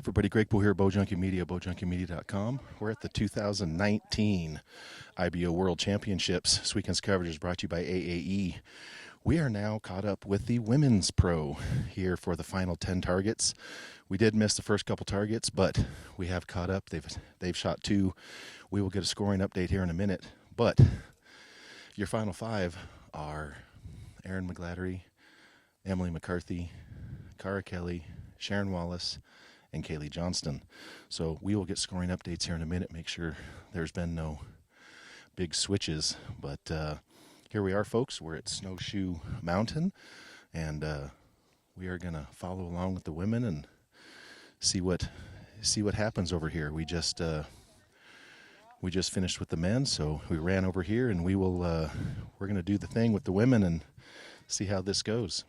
Everybody, Greg Poole here, Bowjunky Media, bowjunkymedia.com. We're at the 2019 IBO World Championships. This weekend's coverage is brought to you by AAE. We are now caught up with the Women's Pro here for the final 10 targets. We did miss the first couple targets, but we have caught up. They've shot 2. We will get a scoring update here in a minute. But your final 5 are Erin Mcgladdery, Emily McCarthy, Cara Kelly, Sharon Wallace, and Kaylee Johnston. So we will get scoring updates here in a minute, make sure there's been no big switches. But here we are, folks. We're at Snowshoe Mountain, and we are going to follow along with the women and see what happens over here. We just finished with the men, so we ran over here, and we're going to do the thing with the women and see how this goes.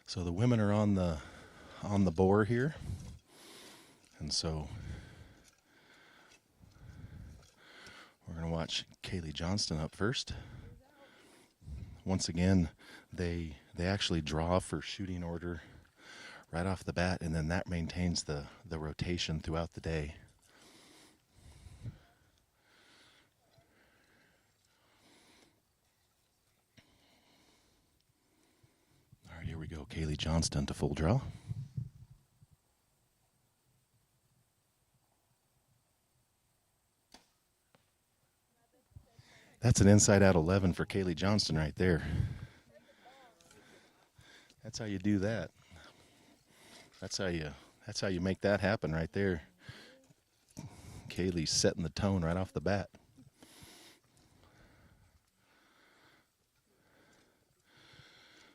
So the women are on the boar here, and so we're going to watch Kaylee Johnston up first. Once again, they actually draw for shooting order right off the bat, and then that maintains the rotation throughout the day. Here we go, Kaylee Johnston to full draw. That's an inside out 11 for Kaylee Johnston right there. That's how you do that. That's how you make that happen right there. Kaylee's setting the tone right off the bat.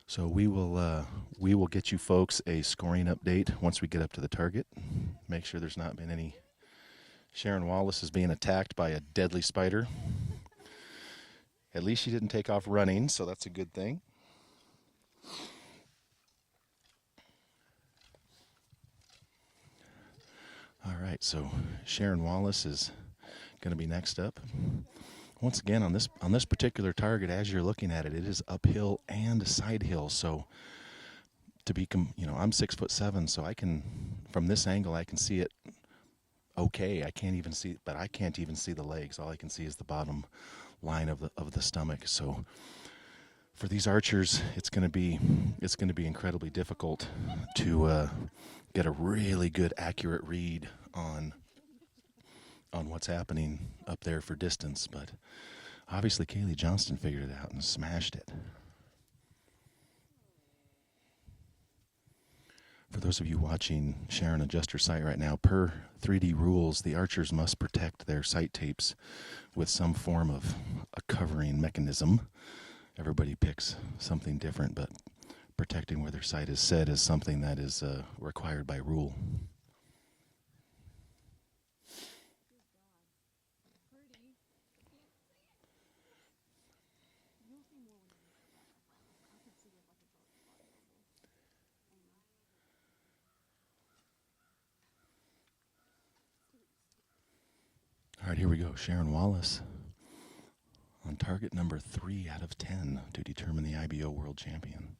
So we will get you folks a scoring update once we get up to the target. Make sure there's not been any. Sharon Wallace is being attacked by a deadly spider. At least she didn't take off running, so that's a good thing. All right, so Sharon Wallace is going to be next up. Once again, on this particular target, as you're looking at it, it is uphill and side hill. So to be, I'm 6'7", so I can, from this angle, I can see it okay. I can't even see the legs. All I can see is the bottom line of the stomach. So for these archers, it's going to be incredibly difficult to get a really good, accurate read on what's happening up there for distance, but obviously Kaylee Johnston figured it out and smashed it. For those of you watching Sharon adjust her sight right now, per 3D rules, the archers must protect their sight tapes with some form of a covering mechanism. Everybody picks something different, but protecting where their sight is set is something that is required by rule. All right, here we go. Sharon Wallace on target number 3 out of 10 to determine the IBO World Champion.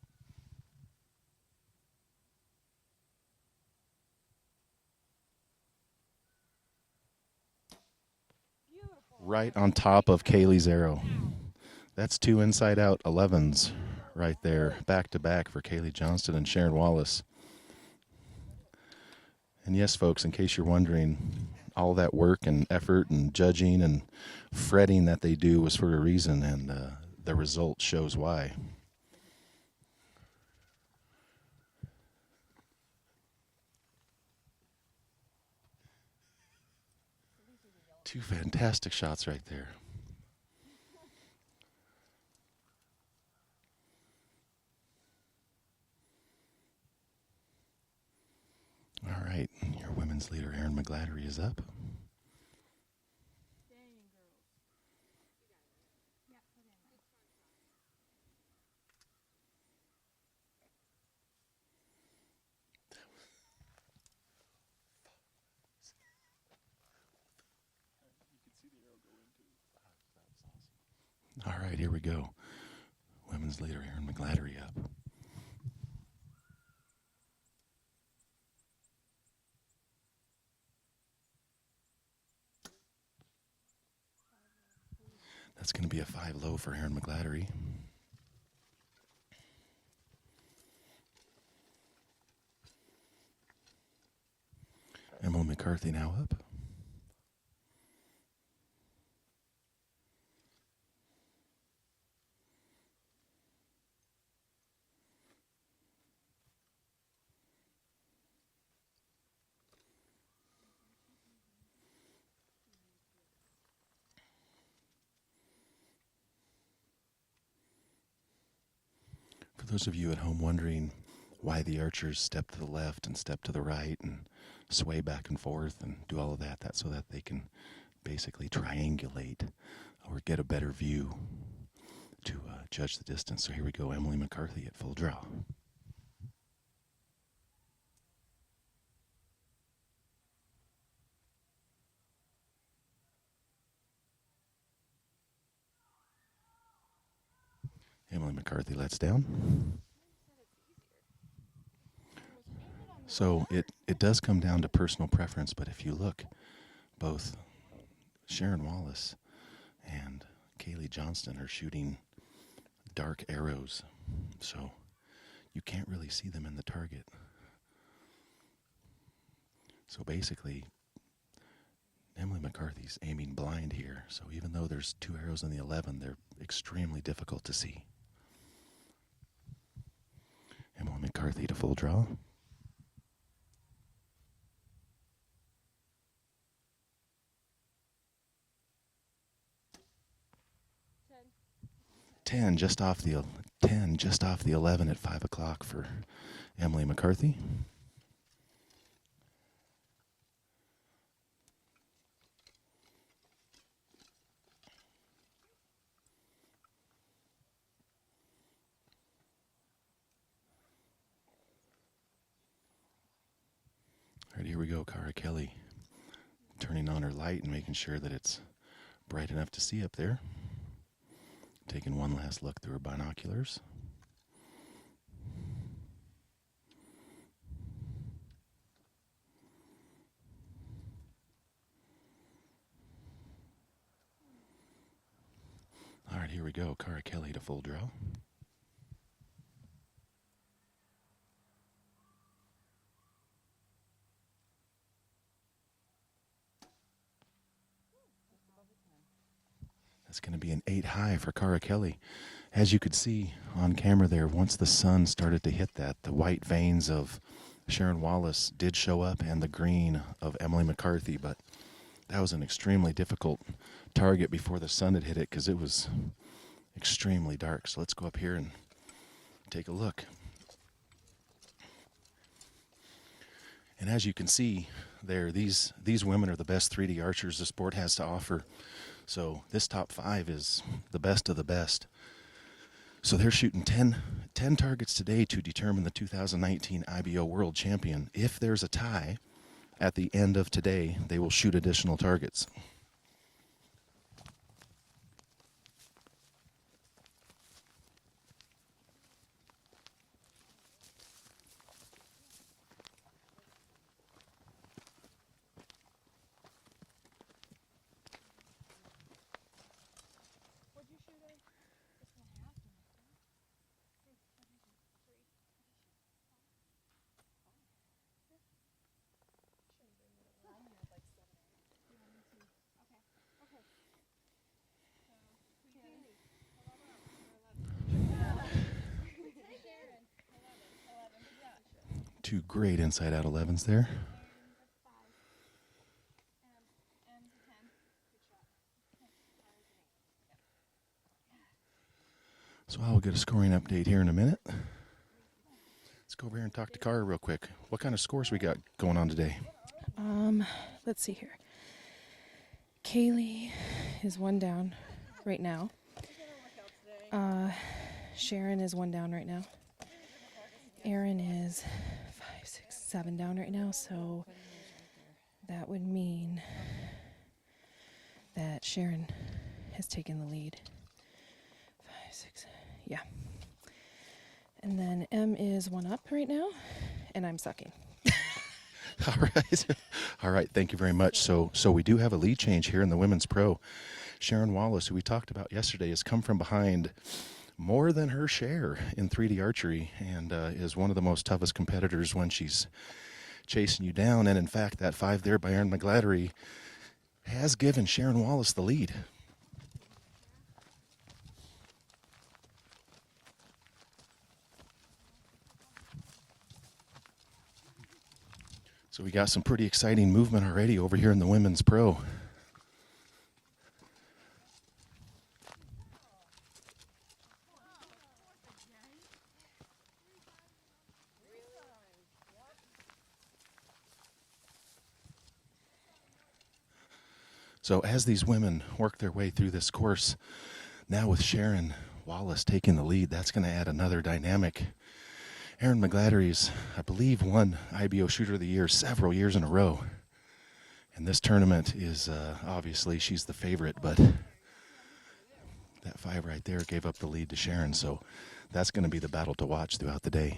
Right on top of Kaylee's arrow. That's 2 inside out 11s right there, back to back for Kaylee Johnston and Sharon Wallace. And yes, folks, in case you're wondering, all that work and effort and judging and fretting that they do was for a reason, and the result shows why. Two fantastic shots right there. All right, your women's leader, Erin Mcgladdery, is up. All right, here we go. Women's leader, Erin Mcgladdery, up. low for Aaron Mcgladdery. Emily Mccarthy now up. For those of you at home wondering why the archers step to the left and step to the right and sway back and forth and do all of that, that's so that they can basically triangulate or get a better view to judge the distance. So here we go, Emily Mccarthy at full draw. Emily McCarthy lets down. So it does come down to personal preference, but if you look, both Sharon Wallace and Kaylee Johnston are shooting dark arrows, so you can't really see them in the target. So basically, Emily McCarthy's aiming blind here, so even though there's 2 arrows in the 11, they're extremely difficult to see. Emily McCarthy to full draw. Ten just off the 11 at 5 o'clock for Emily McCarthy. All right, here we go. Cara Kelly turning on her light and making sure that it's bright enough to see up there. Taking one last look through her binoculars. All right, here we go. Cara Kelly to full draw. That's going to be an 8 high for Cara Kelly. As you could see on camera there, once the sun started to hit that, the white veins of Sharon Wallace did show up and the green of Emily McCarthy, but that was an extremely difficult target before the sun had hit it because it was extremely dark. So let's go up here and take a look. And as you can see there, these women are the best 3D archers the sport has to offer. So this top 5 is the best of the best. So they're shooting 10 targets today to determine the 2019 IBO World Champion. If there's a tie at the end of today, they will shoot additional targets. Two great inside-out 11s there. So I will get a scoring update here in a minute. Let's go over here and talk to Cara real quick. What kind of scores we got going on today? Let's see here. Kaylee is 1 down right now. Sharon is 1 down right now. Aaron is 5, 6, 7 down right now, so that would mean that Sharon has taken the lead. 5, 6, yeah. And then M is 1 up right now, and I'm sucking. All right. All right. Thank you very much. So we do have a lead change here in the Women's Pro. Sharon Wallace, who we talked about yesterday, has come from behind more than her share in 3D archery and is one of the most toughest competitors when she's chasing you down. And in fact, that 5 there by Mcgladdery has given Sharon Wallace the lead. So we got some pretty exciting movement already over here in the Women's Pro. So as these women work their way through this course, now with Sharon Wallace taking the lead, that's going to add another dynamic. Erin Mcgladdery's, I believe, won IBO Shooter of the Year several years in a row. And this tournament is, obviously, she's the favorite, but that 5 right there gave up the lead to Sharon. So that's going to be the battle to watch throughout the day.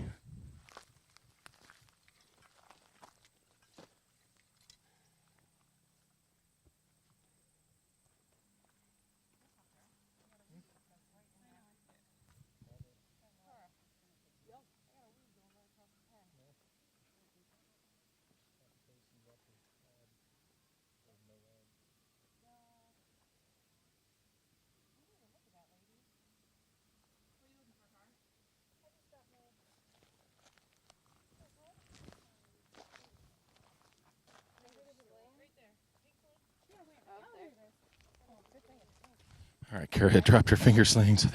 All right, Cara had dropped her finger sling, so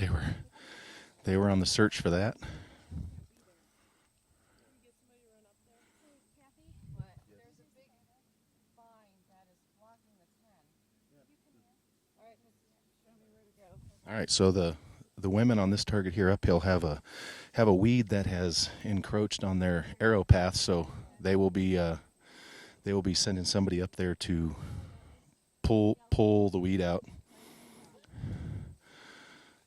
they were on the search for that. All right, so the women on this target here uphill have a weed that has encroached on their arrow path, so they will be sending somebody up there to pull the weed out.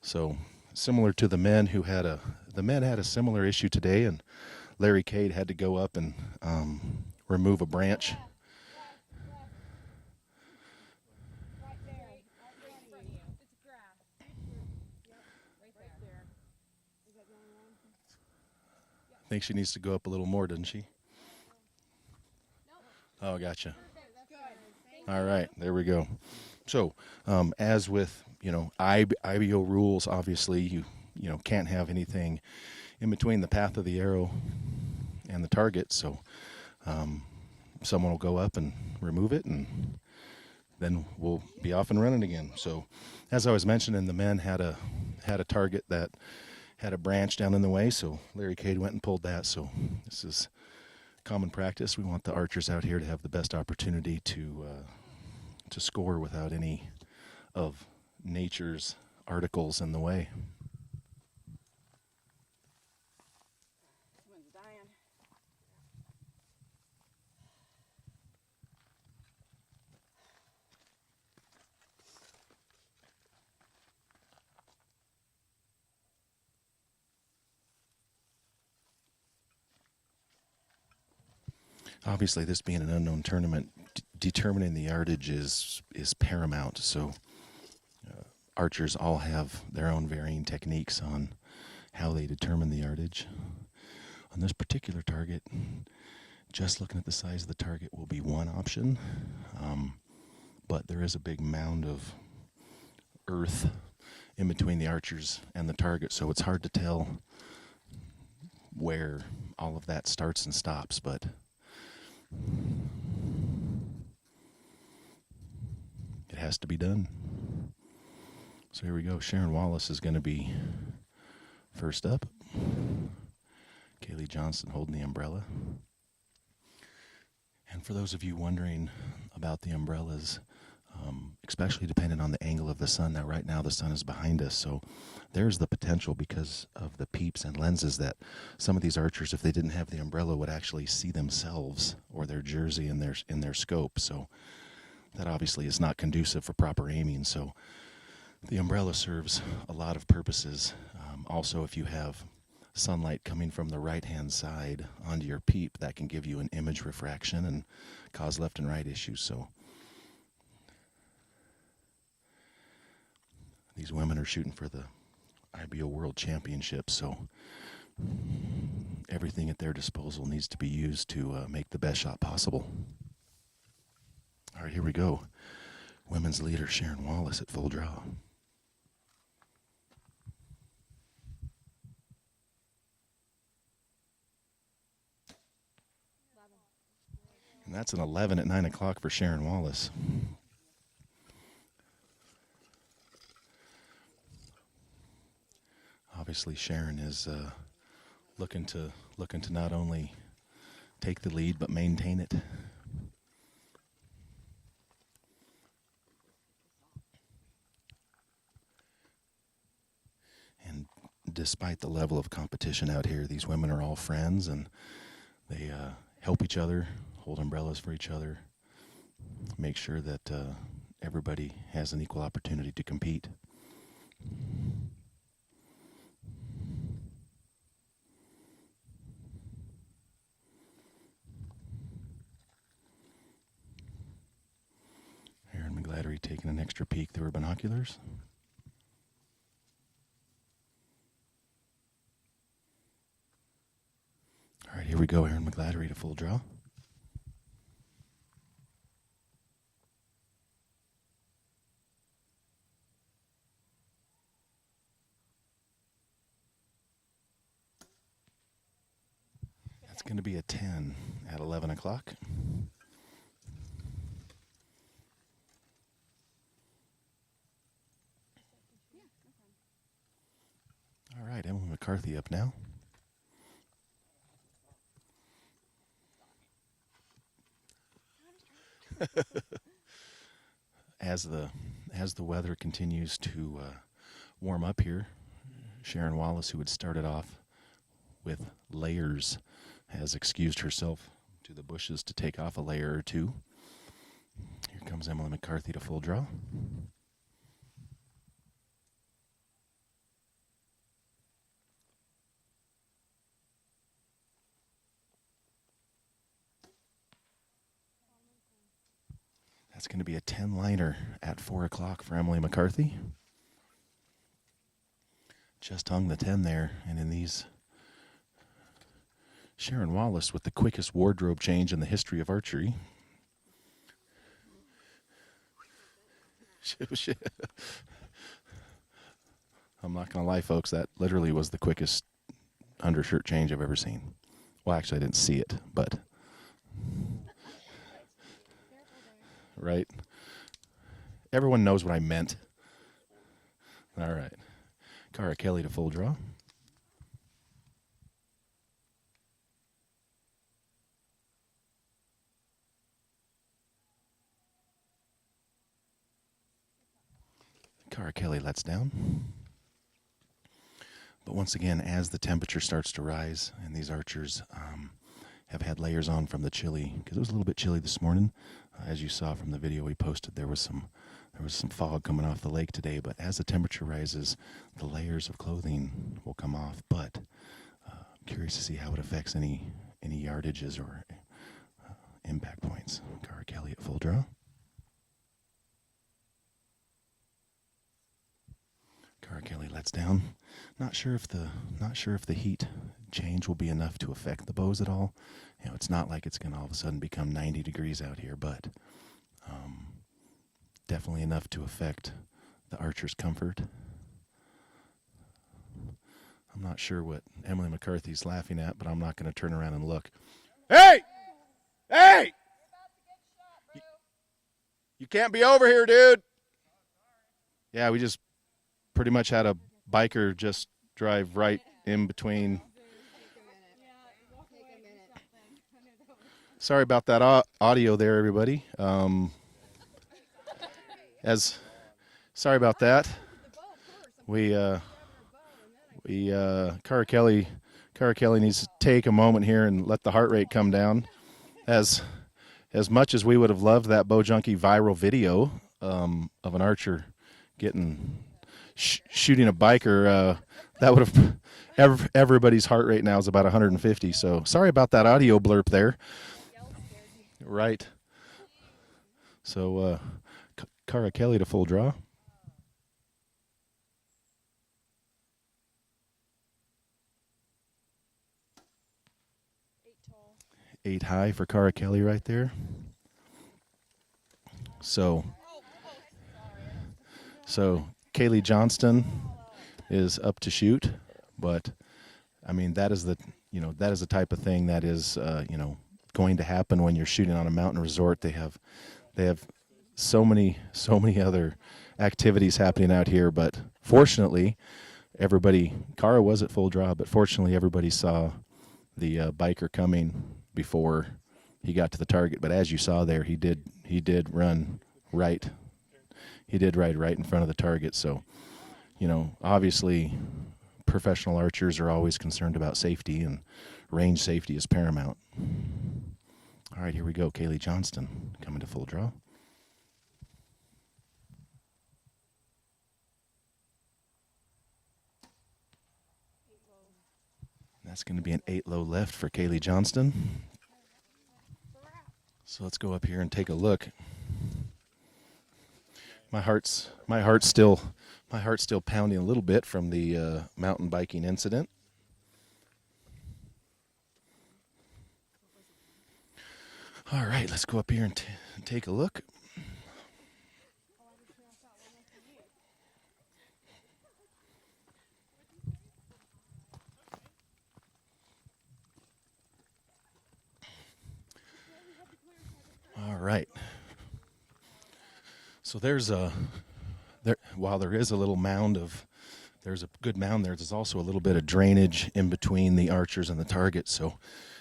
So similar to the men had a similar issue today, and Larry Cade had to go up and remove a branch. I think she needs to go up a little more, doesn't she? Oh, gotcha. All right, there we go. So, as with, IBO rules, obviously you can't have anything in between the path of the arrow and the target. So, someone will go up and remove it, and then we'll be off and running again. So, as I was mentioning, the men had a target that had a branch down in the way, so Larry Cade went and pulled that. So this is common practice. We want the archers out here to have the best opportunity to score without any of nature's articles in the way. Obviously, this being an unknown tournament, determining the yardage is paramount. So archers all have their own varying techniques on how they determine the yardage. On this particular target, just looking at the size of the target will be one option, but there is a big mound of earth in between the archers and the target, so it's hard to tell where all of that starts and stops, but it has to be done. So here we go. Sharon Wallace is going to be first up. Kaylee Johnston holding the umbrella. And for those of you wondering about the umbrellas, especially depending on the angle of the sun. Now, right now, the sun is behind us, so there's the potential because of the peeps and lenses that some of these archers, if they didn't have the umbrella, would actually see themselves or their jersey in their scope. So that obviously is not conducive for proper aiming. So the umbrella serves a lot of purposes. Also, if you have sunlight coming from the right-hand side onto your peep, that can give you an image refraction and cause left and right issues. So These women are shooting for the IBO World Championship, so everything at their disposal needs to be used to make the best shot possible. All right, here we go. Women's leader Sharon Wallace at full draw. And that's an 11 at 9 o'clock for Sharon Wallace. Obviously, Sharon is looking to not only take the lead but maintain it. And despite the level of competition out here, these women are all friends, and they help each other, hold umbrellas for each other, make sure that everybody has an equal opportunity to compete. Mcgladdery taking an extra peek through her binoculars. All right, here we go. Sharon Mcgladdery to full draw. That's going to be a 10 at 11 o'clock. All right, Emily Mccarthy up now. As the weather continues to warm up here, Sharon Wallace, who had started off with layers, has excused herself to the bushes to take off a layer or two. Here comes Emily McCarthy to full draw. That's going to be a 10-liner at 4 o'clock for Emily McCarthy. Just hung the 10 there, and in these, Sharon Wallace with the quickest wardrobe change in the history of archery. I'm not going to lie, folks, that literally was the quickest undershirt change I've ever seen. Well, actually, I didn't see it, but... Right? Everyone knows what I meant. All right. Cara Kelly to full draw. Cara Kelly lets down. But once again, as the temperature starts to rise, and these archers have had layers on from the chilly, because it was a little bit chilly this morning. As you saw from the video we posted, there was some fog coming off the lake today. But as the temperature rises, the layers of clothing will come off. But I'm curious to see how it affects any yardages or impact points. Cara Kelly at full draw. Cara Kelly lets down. Not sure if the heat change will be enough to affect the bows at all. You know, it's not like it's going to all of a sudden become 90 degrees out here, but definitely enough to affect the archer's comfort. I'm not sure what Emily McCarthy's laughing at, but I'm not going to turn around and look. Hey! Hey! You can't be over here, dude. Yeah, we just pretty much had a biker just drive right in between. Sorry about that audio there, everybody. Sorry about that. Cara Kelly needs to take a moment here and let the heart rate come down. As much as we would have loved that Bowjunky viral video of an archer shooting a biker, that would have everybody's heart rate now is about 150. So sorry about that audio blurb there. Right. So Cara Kelly to full draw. 8 high for Cara Kelly right there. So Kaylee Johnston is up to shoot, but I mean that is the type of thing that is going to happen when you're shooting on a mountain resort. They have so many other activities happening out here, but fortunately Cara was at full draw, but fortunately everybody saw the biker coming before he got to the target. But as you saw there, he did run right. He did ride right in front of the target. So, obviously professional archers are always concerned about safety, and range safety is paramount. All right, here we go. Kaylee Johnston coming to full draw. That's going to be an 8 low left for Kaylee Johnston. So let's go up here and take a look. My heart's still pounding a little bit from the mountain biking incident. All right, let's go up here and take a look. All right. So while there is a little there's a good mound there, there's also a little bit of drainage in between the archers and the target. So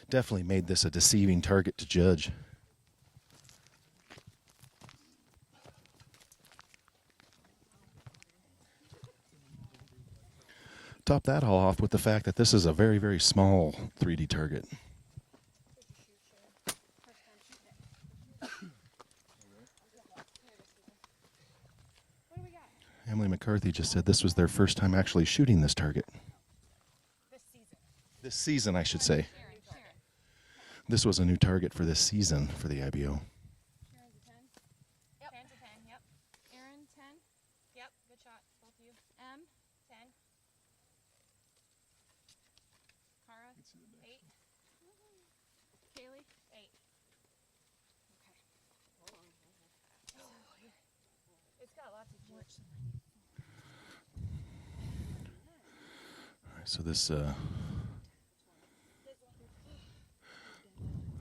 definitely made this a deceiving target to judge. Top that all off with the fact that this is a very, very small 3D target. Emily Mccarthy just said this was their first time actually shooting this target. This season, I should say. This was a new target for this season for the IBO. Sharon's a 10. Yep. Sharon's a 10, yep. Aaron, 10. Yep, good shot, both of you. M, 10. Cara, 8. Kaylee, 8. Okay. It's got lots of wood. All right, so this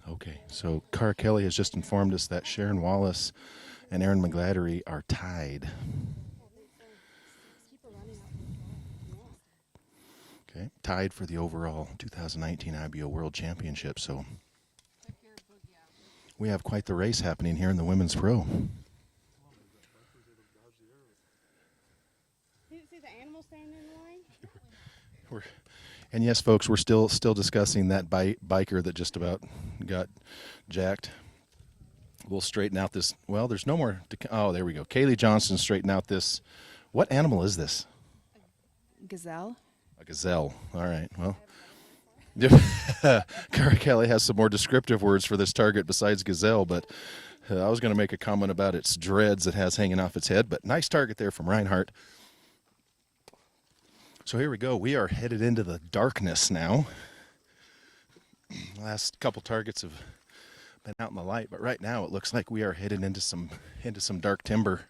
okay, so Cara Kelly has just informed us that Sharon Wallace and Aaron Mcgladdery are tied. Okay, tied for the overall 2019 IBO World Championship. So we have quite the race happening here in the Women's Pro. See the animal standing in the line? And yes, folks, we're still discussing that biker that just about got jacked. We'll straighten out this. Well, there's no more. Oh, there we go. Kaylee Johnston straighten out this. What animal is this? Gazelle. A gazelle. All right. Well, Cara Kelly has some more descriptive words for this target besides gazelle, but I was going to make a comment about its dreads it has hanging off its head. But nice target there from Reinhardt. So here we go. We are headed into the darkness now. Last couple targets have been out in the light, but right now it looks like we are headed into some dark timber.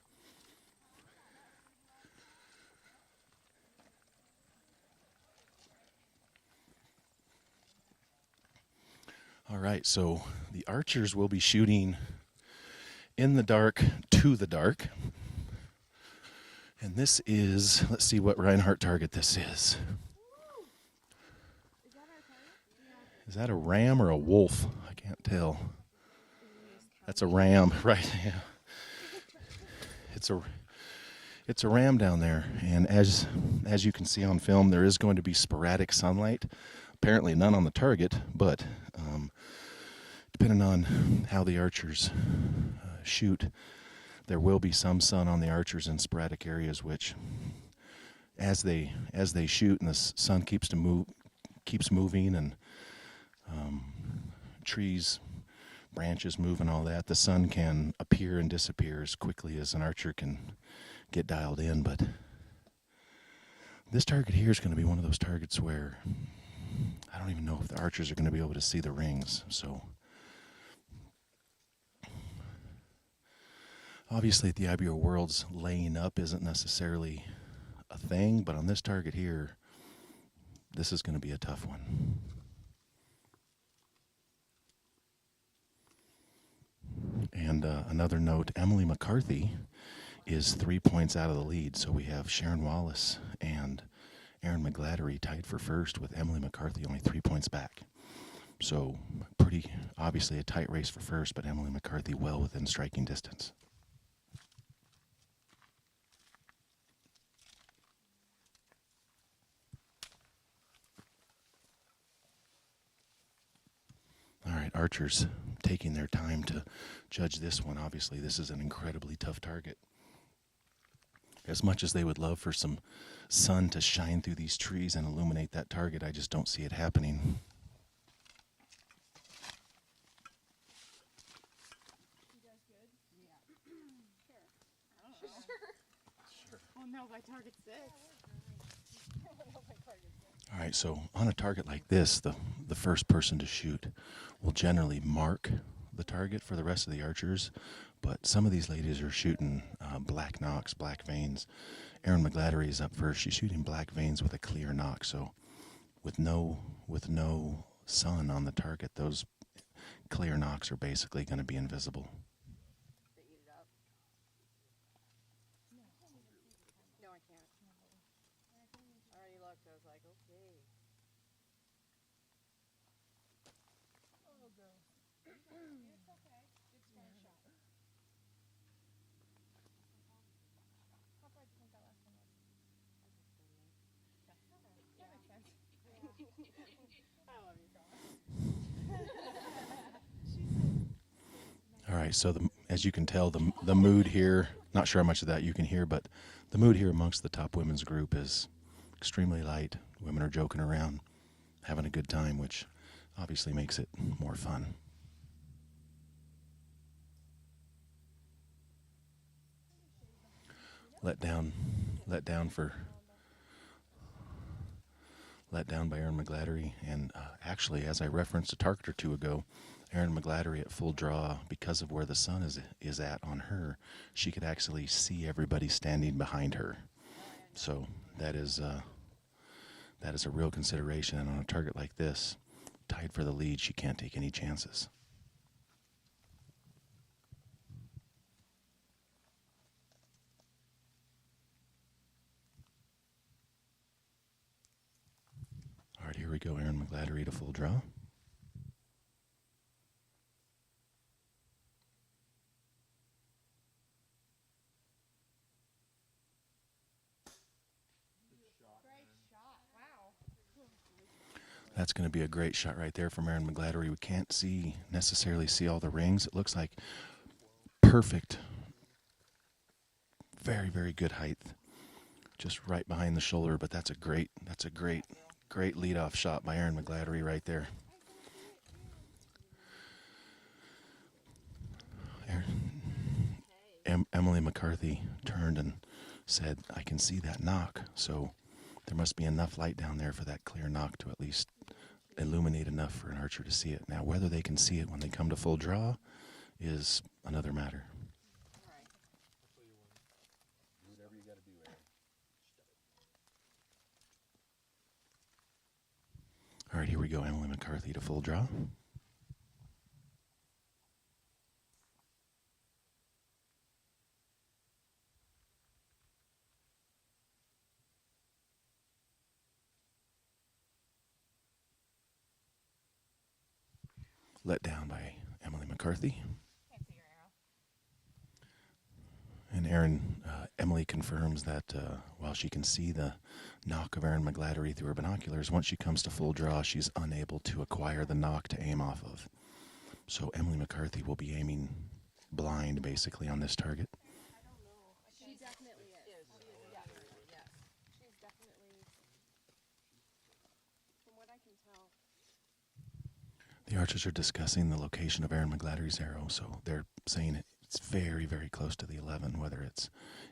All right, so the archers will be shooting in the dark to the dark. And this is, let's see what Reinhardt target this is. Is that a ram or a wolf? I can't tell. That's a ram, right? Yeah. It's a ram down there, and as you can see on film, there is going to be sporadic sunlight. Apparently none on the target, but depending on how the archers shoot, there will be some sun on the archers in sporadic areas, which, as they shoot and the sun keeps moving, and trees, branches move and all that, the sun can appear and disappear as quickly as an archer can get dialed in. But this target here is going to be one of those targets where I don't even know if the archers are going to be able to see the rings. So obviously at the IBO Worlds, laying up isn't necessarily a thing, but on this target here, this is going to be a tough one. And another note, Emily McCarthy is 3 points out of the lead. So we have Sharon Wallace and Erin Mcgladdery tied for first with Emily McCarthy only 3 points back. So pretty obviously a tight race for first, but Emily McCarthy well within striking distance. All right, archers taking their time to judge this one. Obviously, this is an incredibly tough target. As much as they would love for some sun to shine through these trees and illuminate that target, I just don't see it happening. You guys good? Yeah. Sure. Oh no, by target 6. All right, so on a target like this, the first person to shoot will generally mark the target for the rest of the archers, but some of these ladies are shooting black knocks, black veins. Erin Mcgladdery is up first. She's shooting black veins with a clear knock, so with no sun on the target, those clear knocks are basically going to be invisible. They eat it up. No, I can't. I already looked. I was like, okay. Oh, girl. It's okay. It's fine shot. How far do you think that last one was? Okay. That makes sense. I love you, Cara. All right, so as you can tell, the mood here, not sure how much of that you can hear, but the mood here amongst the top women's group is extremely light. Women are joking around, having a good time, which obviously makes it more fun. Let down by Erin Mcgladdery, and actually, as I referenced a target or two ago, Erin Mcgladdery at full draw, because of where the sun is at on her, she could actually see everybody standing behind her. So that is a real consideration, and on a target like this, tied for the lead, she can't take any chances. All right, here we go, Erin Mcgladdery to full draw. Great shot. Wow. That's going to be a great shot right there from Erin Mcgladdery. We can't necessarily see all the rings. It looks like perfect, very, very good height, just right behind the shoulder. But that's a great leadoff shot by Erin Mcgladdery right there. Emily McCarthy turned and said, "I can see that knock." So there must be enough light down there for that clear knock to at least illuminate enough for an archer to see it. Now, whether they can see it when they come to full draw is another matter. All right, here we go, Emily McCarthy to full draw. Let down by Emily McCarthy. Can't see your arrow. And Emily confirms that while she can see the knock of Erin Mcgladdery through her binoculars, once she comes to full draw, she's unable to acquire the knock to aim off of. So Emily McCarthy will be aiming blind, basically, on this target. I don't know. She definitely is. Yes. She's definitely, from what I can tell. The archers are discussing the location of Erin Mcgladdery's arrow, so they're saying it's very, very close to the 11. Whether it's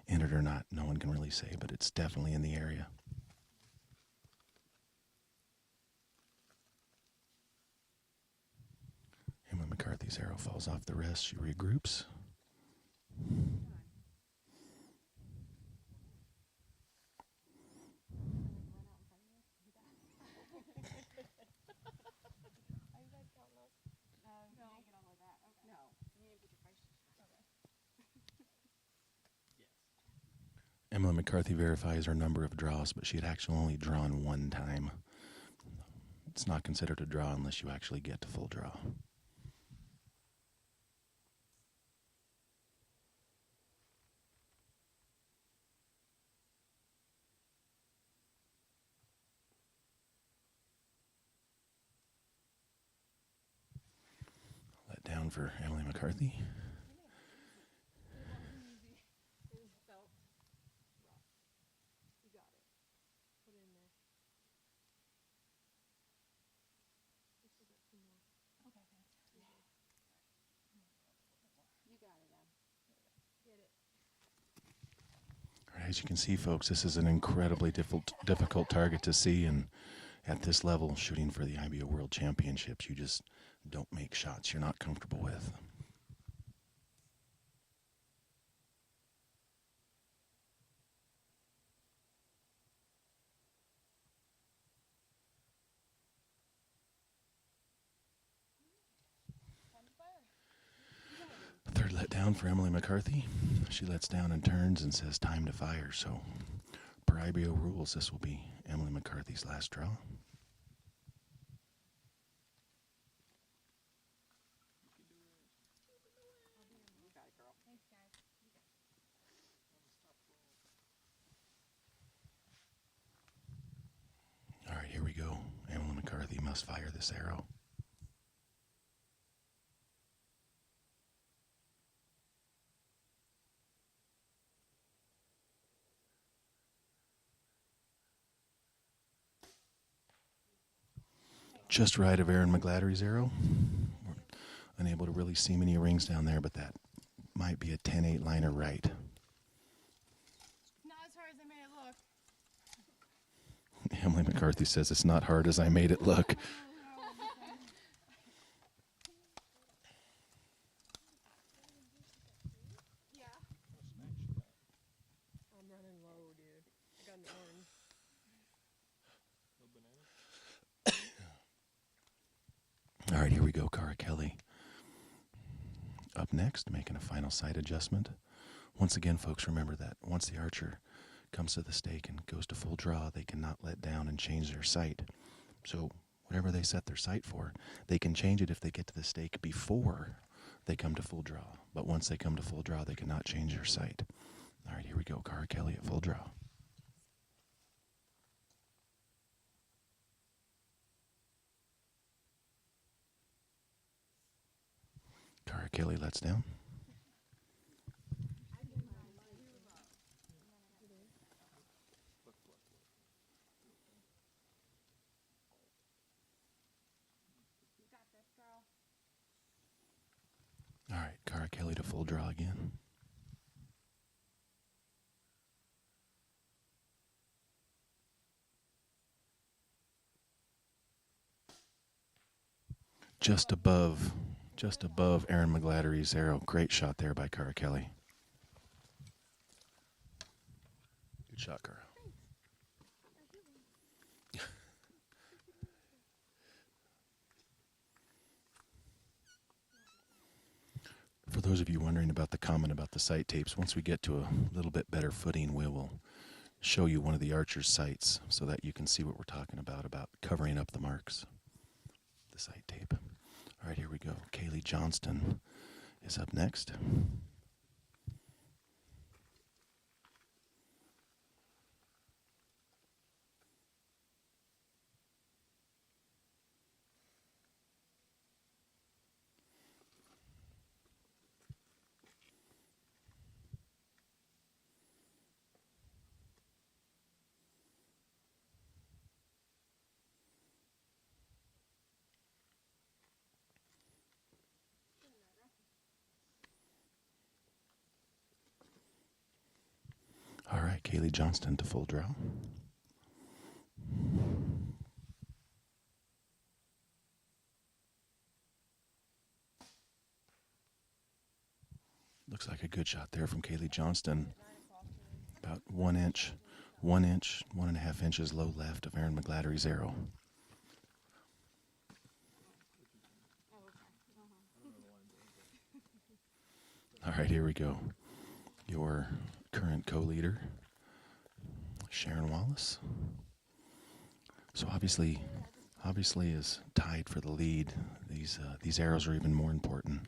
in it or not, no one can really say, but it's definitely in the area. McCarthy's arrow falls off the wrist. She regroups. Emily McCarthy verifies her number of draws, but she had actually only drawn one time. It's not considered a draw unless you actually get to full draw. Let down for Emily McCarthy. As you can see, folks, this is an incredibly difficult target to see, and at this level, shooting for the IBO World Championships, you just don't make shots you're not comfortable with. Third let down for Emily McCarthy. She lets down and turns and says time to fire. So per IBO rules, this will be Emily McCarthy's last draw. All right, here we go. Emily McCarthy must fire this arrow. Just right of Aaron Mcgladdery's arrow. We're unable to really see many rings down there, but that might be a 10-8 liner right. Not as hard as I made it look. Emily McCarthy says it's not hard as I made it look. Yeah. I'm running low, dude. I got an orange. All right, here we go, Cara Kelly. Up next, making a final sight adjustment. Once again, folks, remember that once the archer comes to the stake and goes to full draw, they cannot let down and change their sight. So whatever they set their sight for, they can change it if they get to the stake before they come to full draw. But once they come to full draw, they cannot change their sight. All right, here we go, Cara Kelly at full draw. Cara Kelly lets down. All right, Cara Kelly to full draw again. Just above Aaron Mcgladdery's arrow. Great shot there by Cara Kelly. Good shot, Cara. For those of you wondering about the comment about the sight tapes, once we get to a little bit better footing, we will show you one of the archer's sights so that you can see what we're talking about covering up the marks. The sight tape. All right, here we go. Kaylee Johnston is up next. All right, Kaylee Johnston to full draw. Looks like a good shot there from Kaylee Johnston. About 1 inch, 1.5 inches low left of Erin Mcgladdery's arrow. All right, here we go. Your current co-leader, Sharon Wallace. So obviously is tied for the lead. These arrows are even more important.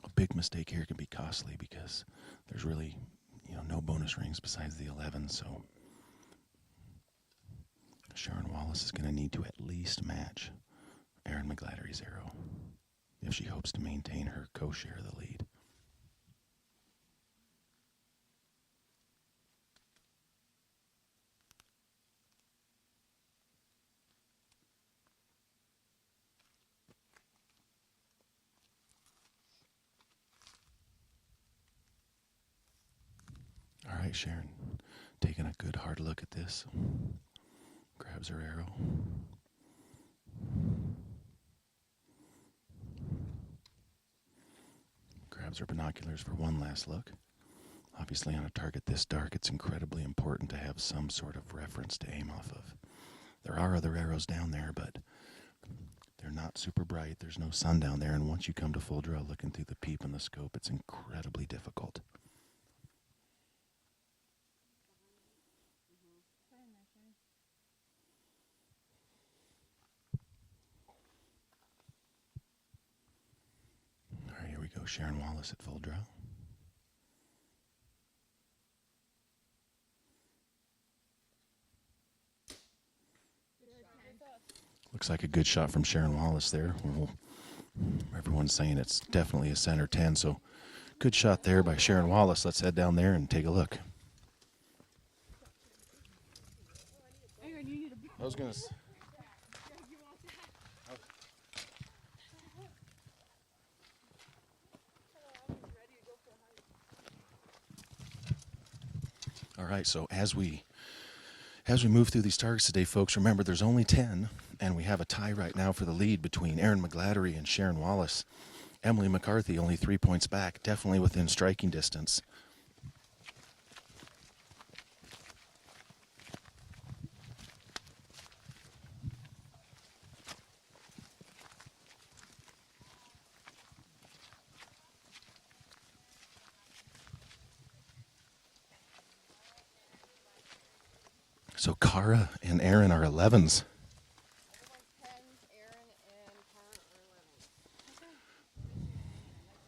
A big mistake here can be costly because there's really, no bonus rings besides the 11. So Sharon Wallace is going to need to at least match Erin Mcgladdery's arrow if she hopes to maintain her co-share of the lead. All right, Sharon, taking a good hard look at this, grabs her arrow. Grabs her binoculars for one last look. Obviously, on a target this dark, it's incredibly important to have some sort of reference to aim off of. There are other arrows down there, but they're not super bright. There's no sun down there, and once you come to full draw looking through the peep and the scope, it's incredibly difficult. All right, here we go. Sharon Wallace at full draw. Looks like a good shot from Sharon Wallace there. Well, everyone's saying it's definitely a center 10, so good shot there by Sharon Wallace. Let's head down there and take a look. I was going to... All right, so as we move through these targets today, folks, remember there's only 10, and we have a tie right now for the lead between Erin Mcgladdery and Sharon Wallace. Emily McCarthy only 3 points back, definitely within striking distance. So Cara and Erin are 11s.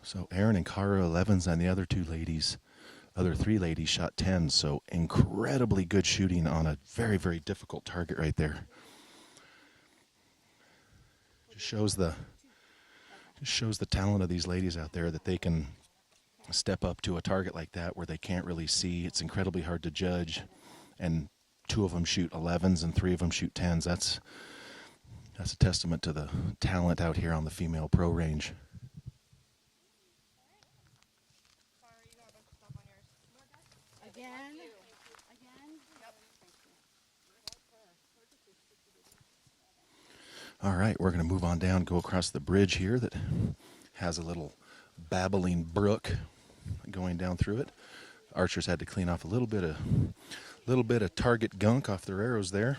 So Erin and Cara 11s, and the other three ladies shot 10s. So incredibly good shooting on a very, very difficult target right there. Just shows the talent of these ladies out there that they can step up to a target like that where they can't really see. It's incredibly hard to judge, and 2 of them shoot 11s and 3 of them shoot 10s. That's a testament to the talent out here on the female pro range. All right, we're going to move on down, go across the bridge here that has a little babbling brook going down through it. Archers had to clean off a little bit of target gunk off their arrows there.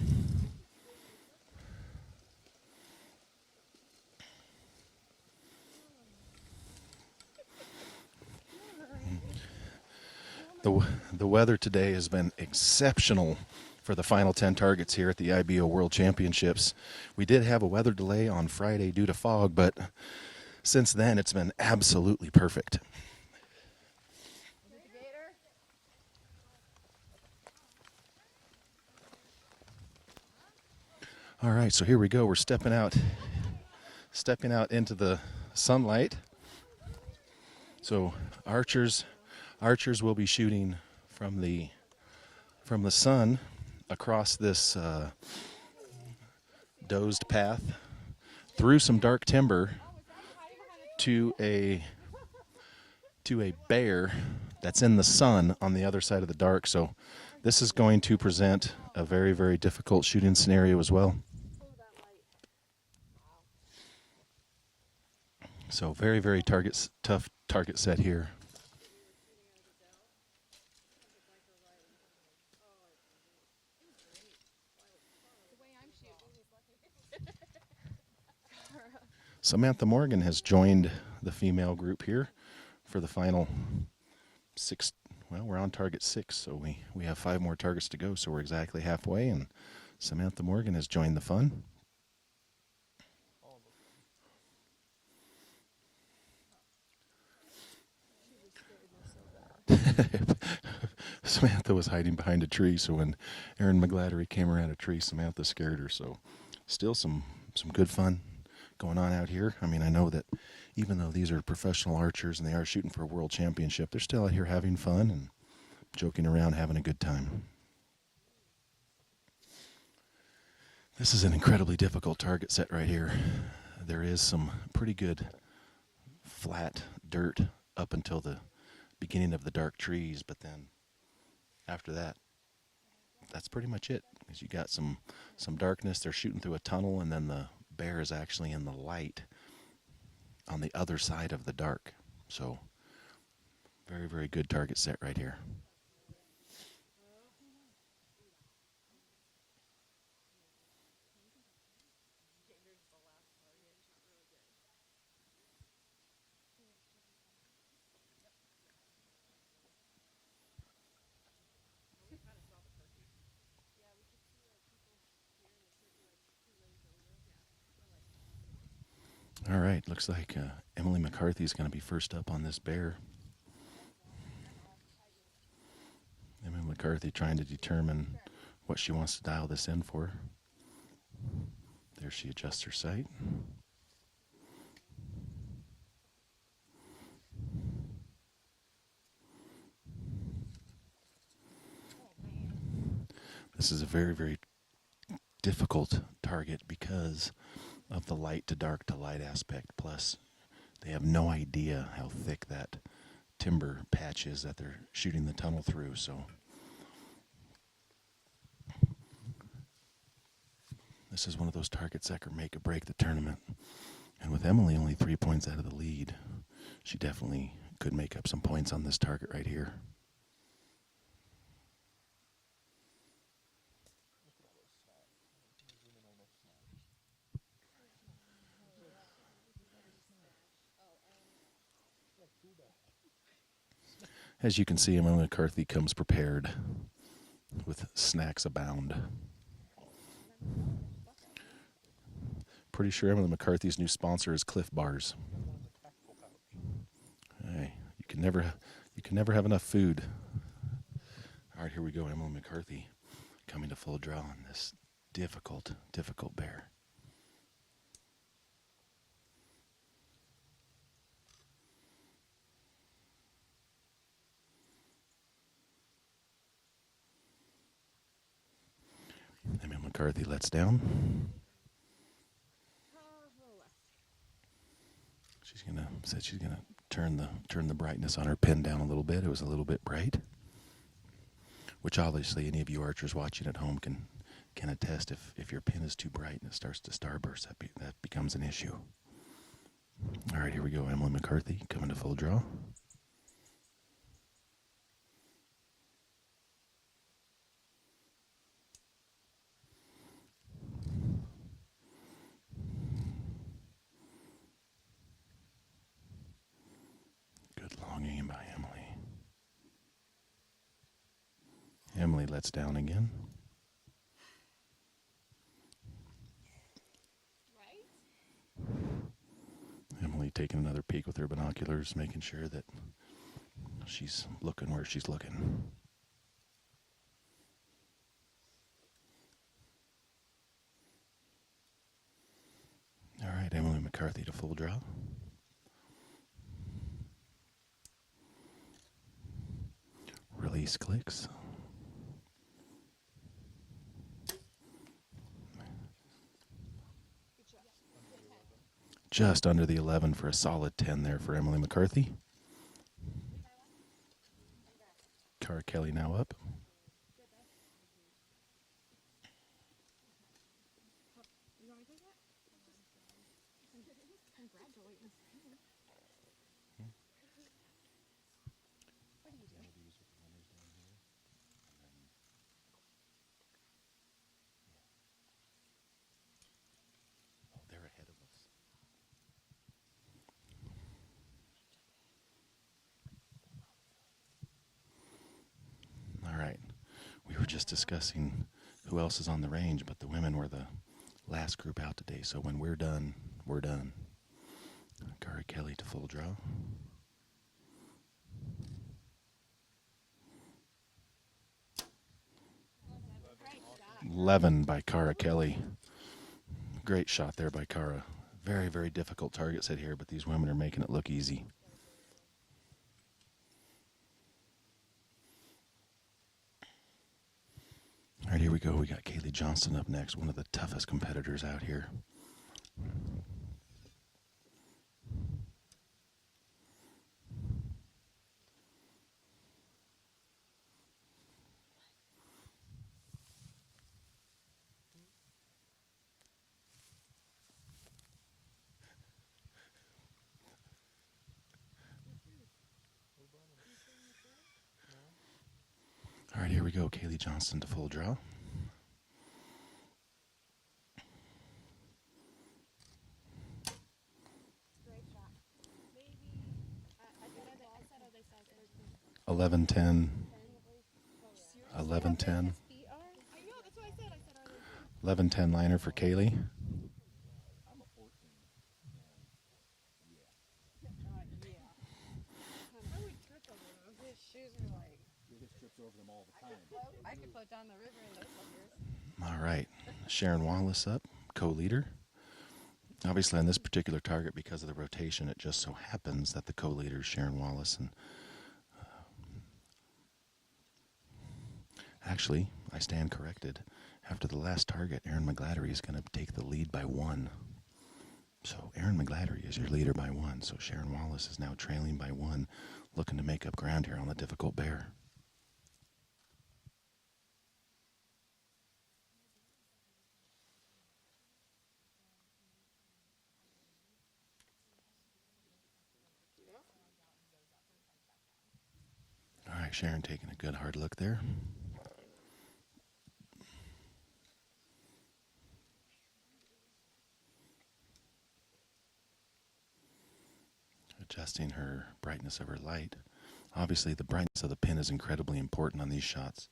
The weather today has been exceptional for the final 10 targets here at the IBO World Championships. We did have a weather delay on Friday due to fog, but since then it's been absolutely perfect. All right, so here we go. We're stepping out into the sunlight. So archers will be shooting from the sun across this dozed path through some dark timber to a bear that's in the sun on the other side of the dark. So this is going to present a very, very difficult shooting scenario as well. So very, very tough target set here. The way I'm shooting is Samantha Morgan has joined the female group here for the final 6. Well, we're on target 6, so we have 5 more targets to go, so we're exactly halfway, and Samantha Morgan has joined the fun. Samantha was hiding behind a tree, so when Erin Mcgladdery came around a tree, Samantha scared her. So still some good fun going on out here. I mean, I know that even though these are professional archers and they are shooting for a world championship, they're still out here having fun and joking around, having a good time. This is an incredibly difficult target set right here. There is some pretty good flat dirt up until the beginning of the dark trees, but then after that, that's pretty much it. Because you got some darkness. They're shooting through a tunnel, and then the bear is actually in the light on the other side of the dark. So very, very good target set right here. All right, looks like Emily McCarthy is going to be first up on this bear. Emily McCarthy trying to determine what she wants to dial this in for. There she adjusts her sight. This is a very, very difficult target because of the light to dark to light aspect. Plus, they have no idea how thick that timber patch is that they're shooting the tunnel through. So this is one of those targets that could make or break the tournament. And with Emily only 3 points out of the lead, she definitely could make up some points on this target right here. As you can see, Emily McCarthy comes prepared with snacks abound. Pretty sure Emily McCarthy's new sponsor is Cliff Bars. Hey, you can never have enough food. All right, here we go. Emily McCarthy coming to full draw on this difficult bear. Emily McCarthy lets down. She's gonna turn the brightness on her pin down a little bit. It was a little bit bright, which obviously any of you archers watching at home can attest. If your pin is too bright and it starts to starburst, that becomes an issue. All right, here we go. Emily McCarthy coming to full draw. Good long aim by Emily. Emily lets down again. Emily taking another peek with her binoculars, making sure that she's looking where she's looking. All right, Emily McCarthy to full draw. Release clicks. Just under the 11 for a solid 10 there for Emily McCarthy. Cara Kelly now up. Congratulations. Oh, they're ahead of us. All right. We were just discussing who else is on the range, but the women were the last group out today. So when we're done, we're done. Cara Kelly to full draw. Great shot. 11 by Cara Kelly. Great shot there by Cara. Very, very difficult target set here, but these women are making it look easy. All right, here we go. We got Kaylee Johnston up next, one of the toughest competitors out here. All right, here we go. Kaylee Johnston to full draw. Great shot. Maybe. I said other size. 11-10. 11-10. I know, that's what I said. I said other. 11-10 liner for Kaylee. I would trip over those. His shoes are like. He just trips over them all the time. I could float down the river in those suckers. All right. Sharon Wallace up, co-leader. Obviously on this particular target, because of the rotation, it just so happens that the co-leader is Sharon Wallace. And actually, I stand corrected. After the last target, Erin Mcgladdery is going to take the lead by 1. So Erin Mcgladdery is your leader by 1. So Sharon Wallace is now trailing by 1, looking to make up ground here on the difficult bear. All right, Sharon taking a good hard look there. Adjusting her brightness of her light. Obviously, the brightness of the pin is incredibly important on these shots,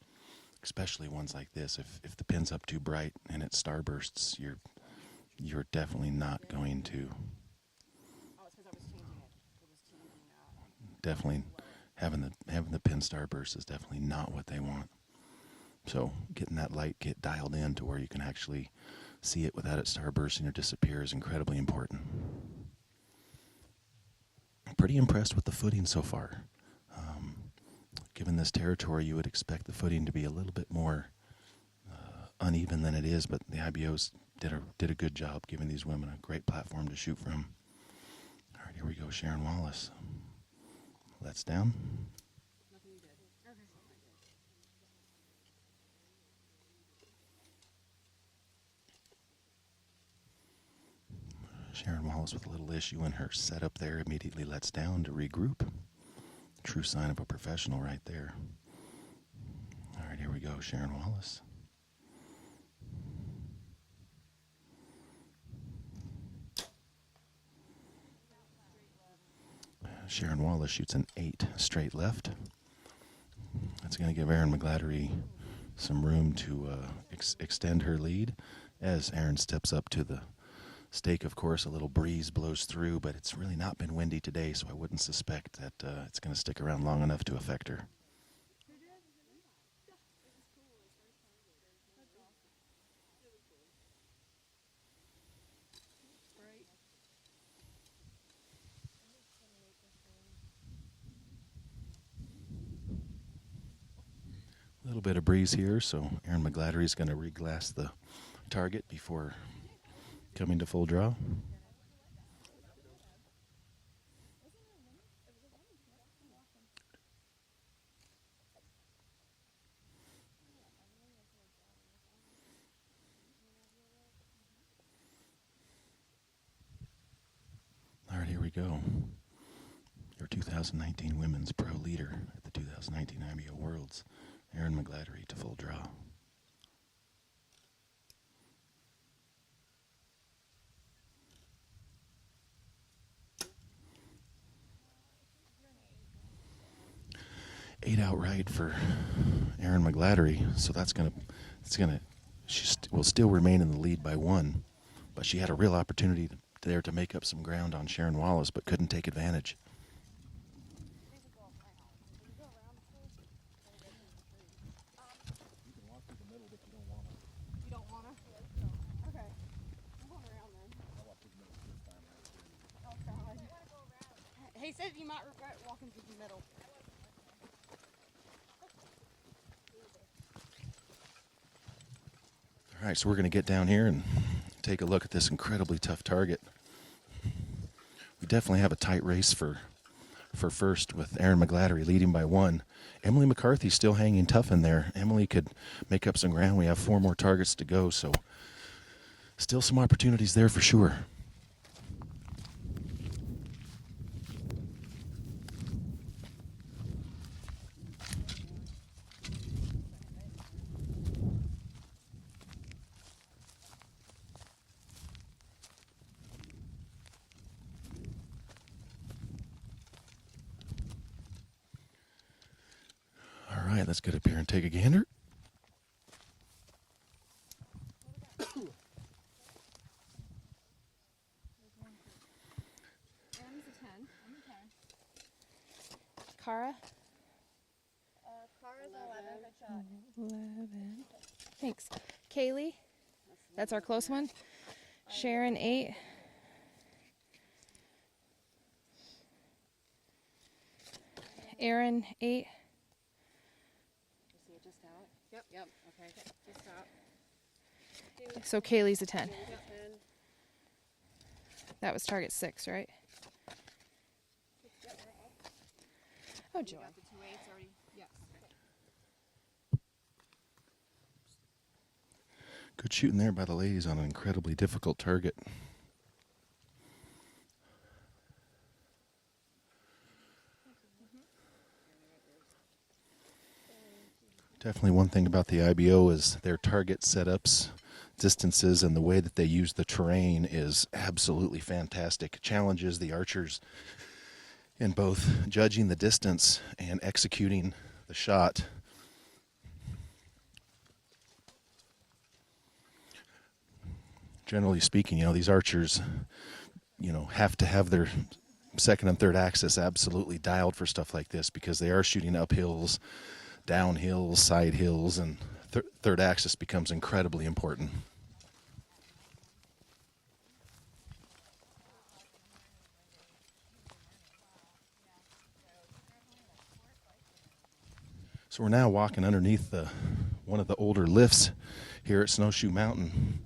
especially ones like this. If the pin's up too bright and it starbursts, you're definitely not going to. Oh, it's because I was changing it. It was changing that. Definitely having the pin starburst is definitely not what they want. So getting that light dialed in to where you can actually see it without it starbursting or disappear is incredibly important. Pretty impressed with the footing so far. Given this territory, you would expect the footing to be a little bit more uneven than it is, but the IBOs did a good job giving these women a great platform to shoot from. All right, here we go. Sharon Wallace. Let's down. Nothing you did. Okay. Sharon Wallace with a little issue in her setup there, immediately lets down to regroup. True sign of a professional right there. All right, here we go, Sharon Wallace. Sharon Wallace shoots an 8 straight left. That's going to give Erin Mcgladdery some room to extend her lead as Erin steps up to the stake. Of course, a little breeze blows through, but it's really not been windy today, so I wouldn't suspect that it's going to stick around long enough to affect her. A little bit of breeze here, so Erin Mcgladdery is going to reglass the target before coming to full draw. we go. Your 2019 Women's Pro Leader at the 2019 IBO Worlds, Sharon Mcgladdery to full draw. Eight outright for Sharon Mcgladdery, so she will still remain in the lead by one, but she had a real opportunity there to make up some ground on Sharon Wallace, but couldn't take advantage. You can walk through the middle, but you don't want to. You don't want to? Okay. I'm going around then. I walked through the middle this time. Oh, God. He said you might regret walking through the middle. All right, so we're going to get down here and take a look at this incredibly tough target. We definitely have a tight race for first with Sharon Mcgladdery leading by one. Emily McCarthy still hanging tough in there. Emily could make up some ground. We have 4 more targets to go, so still some opportunities there for sure. All right, let's get up here and take a gander. M's a 10. I'm a 10. Cara? Cara's 11. Good shot. 11. Thanks. Kaylee? That's our close one. Sharon, 8. Aaron, 8. See it just out? Yep. Okay. Just out. So Kaylee's a 10. Yep. That was target 6, right? Oh, joy. Got the 2 8s already. Yes. Good shooting there by the ladies on an incredibly difficult target. Definitely one thing about the IBO is their target setups, distances, and the way that they use the terrain is absolutely fantastic. It challenges the archers in both judging the distance and executing the shot. Generally speaking, these archers, have to have their second and third axis absolutely dialed for stuff like this because they are shooting up hills, down hills, side hills, and third axis becomes incredibly important. So we're now walking underneath one of the older lifts here at Snowshoe Mountain.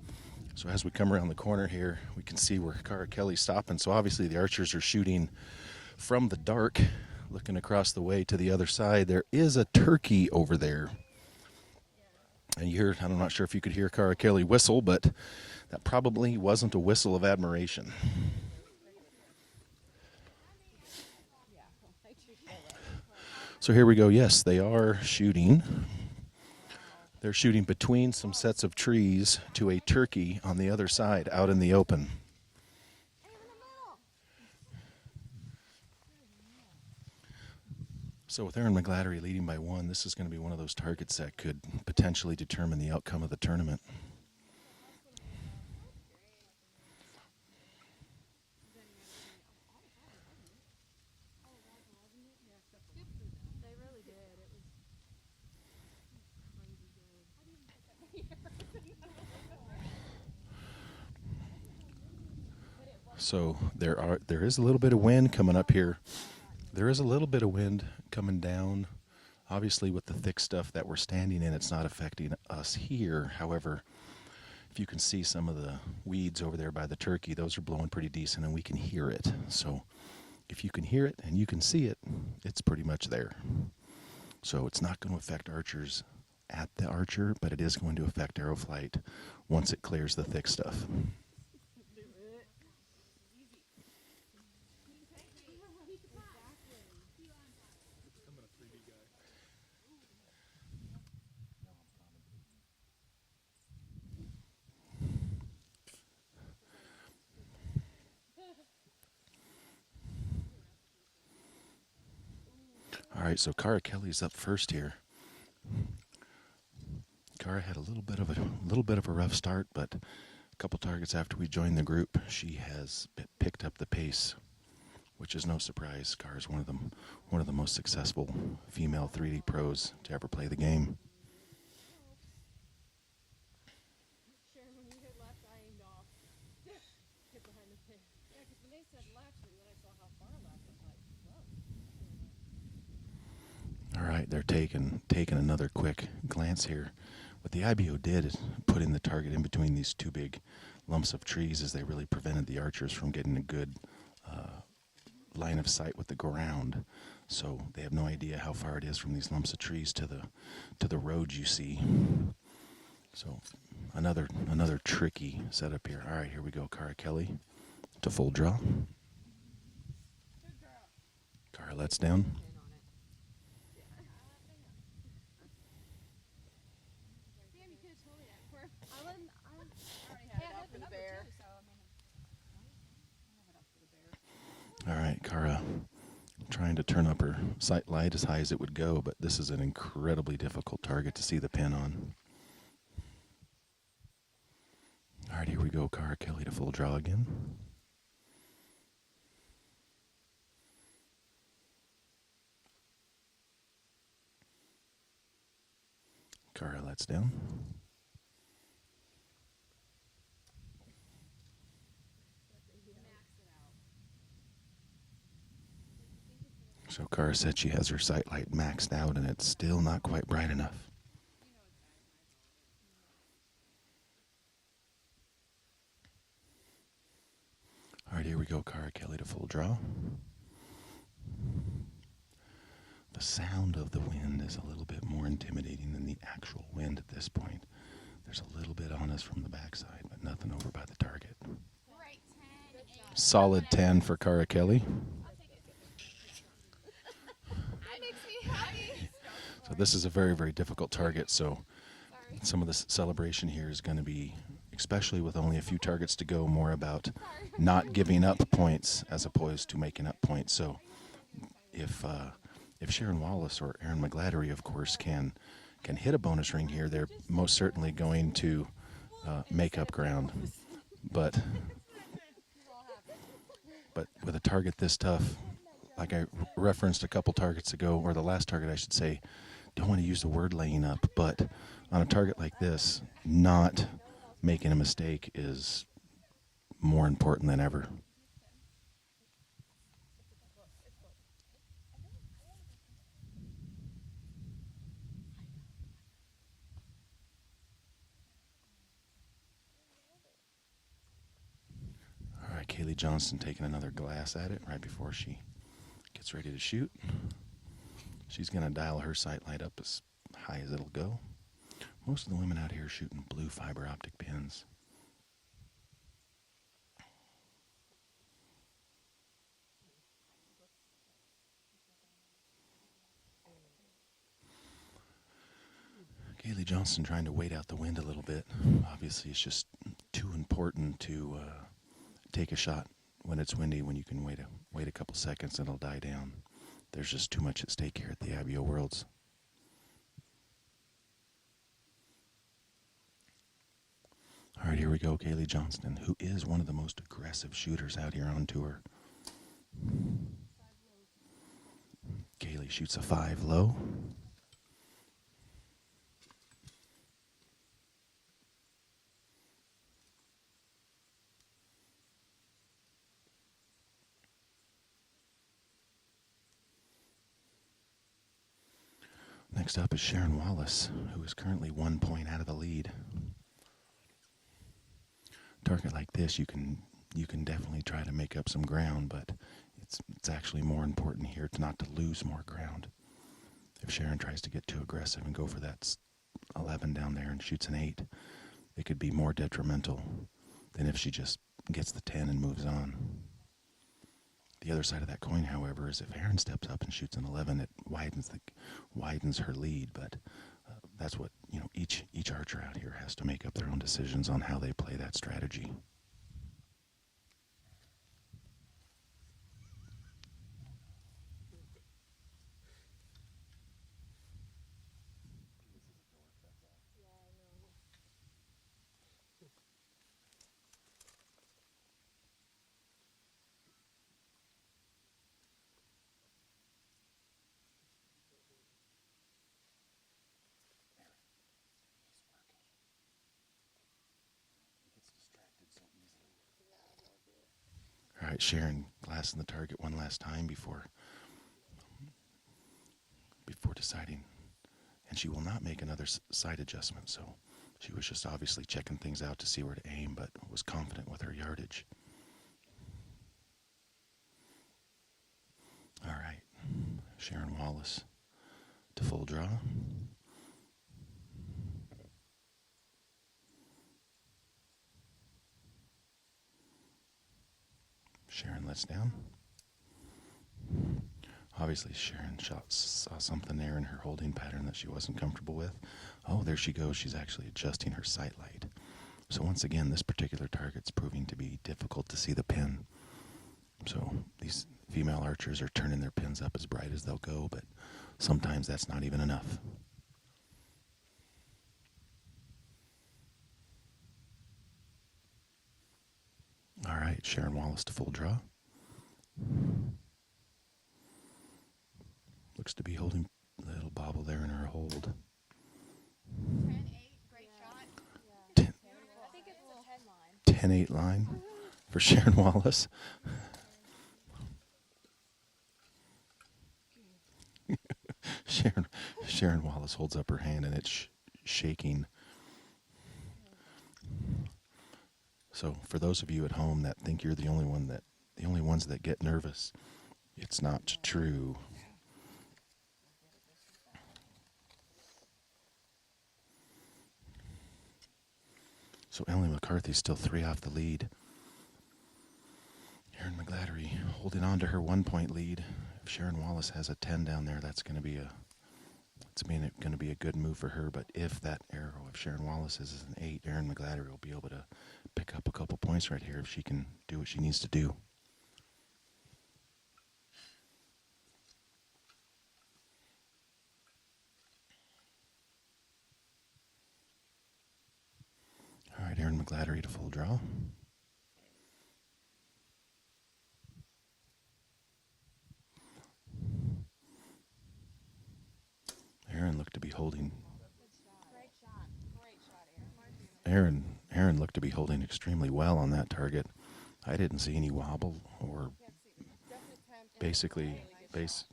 So as we come around the corner here, we can see where Cara Kelly's stopping. So obviously the archers are shooting from the dark, looking across the way to the other side. There is a turkey over there. And I'm not sure if you could hear Cara Kelly whistle, but that probably wasn't a whistle of admiration. So here we go. Yes, they are shooting. They're shooting between some sets of trees to a turkey on the other side, out in the open. So with Sharon Mcgladdery leading by one, this is going to be one of those targets that could potentially determine the outcome of the tournament. They really did. It was crazy good. So there is a little bit of wind coming up here. There is a little bit of wind coming down. Obviously, with the thick stuff that we're standing in, it's not affecting us here. However, if you can see some of the weeds over there by the turkey, those are blowing pretty decent, and we can hear it. So if you can hear it and you can see it, it's pretty much there. So it's not going to affect archers at the archer, but it is going to affect arrow flight once it clears the thick stuff. right, so Cara Kelly's up first here. Cara had a little bit of a rough start, but a couple targets after we joined the group, she has picked up the pace, which is no surprise. Cara's one of the most successful female 3D pros to ever play the game. Sharon, when you hit left, I aimed off. Hit behind the pin. Yeah, because when they said left, and then I saw how far left, I was like, whoa. All right, they're taking another quick glance here. What the IBO did is put in the target in between these two big lumps of trees, as they really prevented the archers from getting a good line of sight with the ground. So they have no idea how far it is from these lumps of trees to the road you see. So another tricky setup here. All right, here we go. Cara Kelly to full draw. Cara lets down. Damn, you could have told me that before. I already had it up for the bear. All right, Cara trying to turn up her sight light as high as it would go, but this is an incredibly difficult target to see the pin on. All right, here we go. Cara Kelly to full draw again. Cara lets down. So Cara said she has her sight light maxed out and it's still not quite bright enough. All right, here we go. Cara Kelly to full draw. The sound of the wind is a little bit more intimidating than the actual wind at this point. There's a little bit on us from the backside, but nothing over by the target. Right, 10. Solid 10 for Cara Kelly. That makes me happy. So this is a very, very difficult target. So some of the celebration here is going to be, especially with only a few targets to go, more about not giving up points as opposed to making up points. So if Sharon Wallace or Aaron Mcgladdery, of course, can hit a bonus ring here, they're most certainly going to make up ground. But with a target this tough, like I referenced a couple targets ago, or the last target I should say, don't want to use the word laying up, but on a target like this, not making a mistake is more important than ever. All right, Kaylee Johnston taking another glass at it right before she gets ready to shoot. She's going to dial her sight light up as high as it'll go. Most of the women out here are shooting blue fiber optic pins. Kaylee Johnston trying to wait out the wind a little bit. Obviously, it's just too important to take a shot when it's windy, when you can wait a couple seconds and it'll die down. There's just too much at stake here at the IBO Worlds. All right, here we go. Kaylee Johnston, who is one of the most aggressive shooters out here on tour. Kaylee shoots a 5 low. Next up is Sharon Wallace, who is currently 1 point out of the lead. Target like this, you can definitely try to make up some ground, but it's actually more important here to not to lose more ground. If Sharon tries to get too aggressive and go for that 11 down there and shoots an 8, it could be more detrimental than if she just gets the 10 and moves on. The other side of that coin, however, is if Aaron steps up and shoots an 11, it widens her lead. But that's what each archer out here has to make up their own decisions on how they play that strategy. All right, Sharon glassing the target one last time before deciding. And she will not make another side adjustment, so she was just obviously checking things out to see where to aim, but was confident with her yardage. All right, Sharon Wallace to full draw. Sharon lets down. Obviously, Sharon saw something there in her holding pattern that she wasn't comfortable with. Oh, there she goes. She's actually adjusting her sight light. So once again, this particular target's proving to be difficult to see the pin. So these female archers are turning their pins up as bright as they'll go, but sometimes that's not even enough. All right, Sharon Wallace to full draw. Looks to be holding a little bobble there in her hold. 10-8, great shot. Yeah. I think it's a 10 line. 10-8 line for Sharon Wallace. Sharon Wallace holds up her hand and it's shaking. So for those of you at home that think you're the only ones that get nervous, it's not true. So Emily McCarthy's still 3 off the lead. Erin Mcgladdery holding on to her 1-point lead. If Sharon Wallace has a 10 down there, that's going to be a good move for her. But if that arrow of Sharon Wallace is an 8, Erin Mcgladdery will be able to pick up a couple points right here if she can do what she needs to do. All right, Erin Mcgladdery to full draw. Erin looked to be holding. Great shot. Great shot, Erin. Erin looked to be holding extremely well on that target. I didn't see any wobble or basically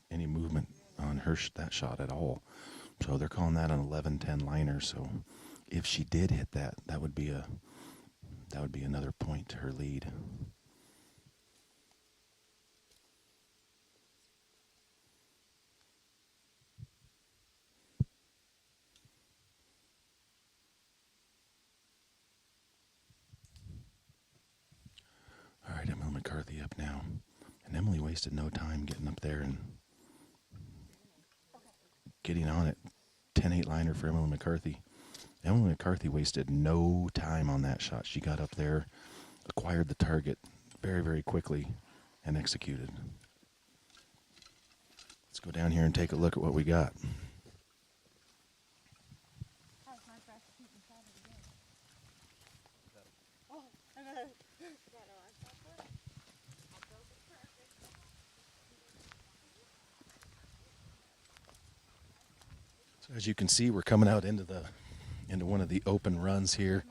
any movement on that shot at all. So they're calling that an 11-10 liner. So if she did hit that, that would be another point to her lead. All right, Emily McCarthy up now. And Emily wasted no time getting up there and getting on it. 10-8 liner for Emily McCarthy. Emily McCarthy wasted no time on that shot. She got up there, acquired the target very, very quickly, and executed. Let's go down here and take a look at what we got. So as you can see, we're coming out into one of the open runs here.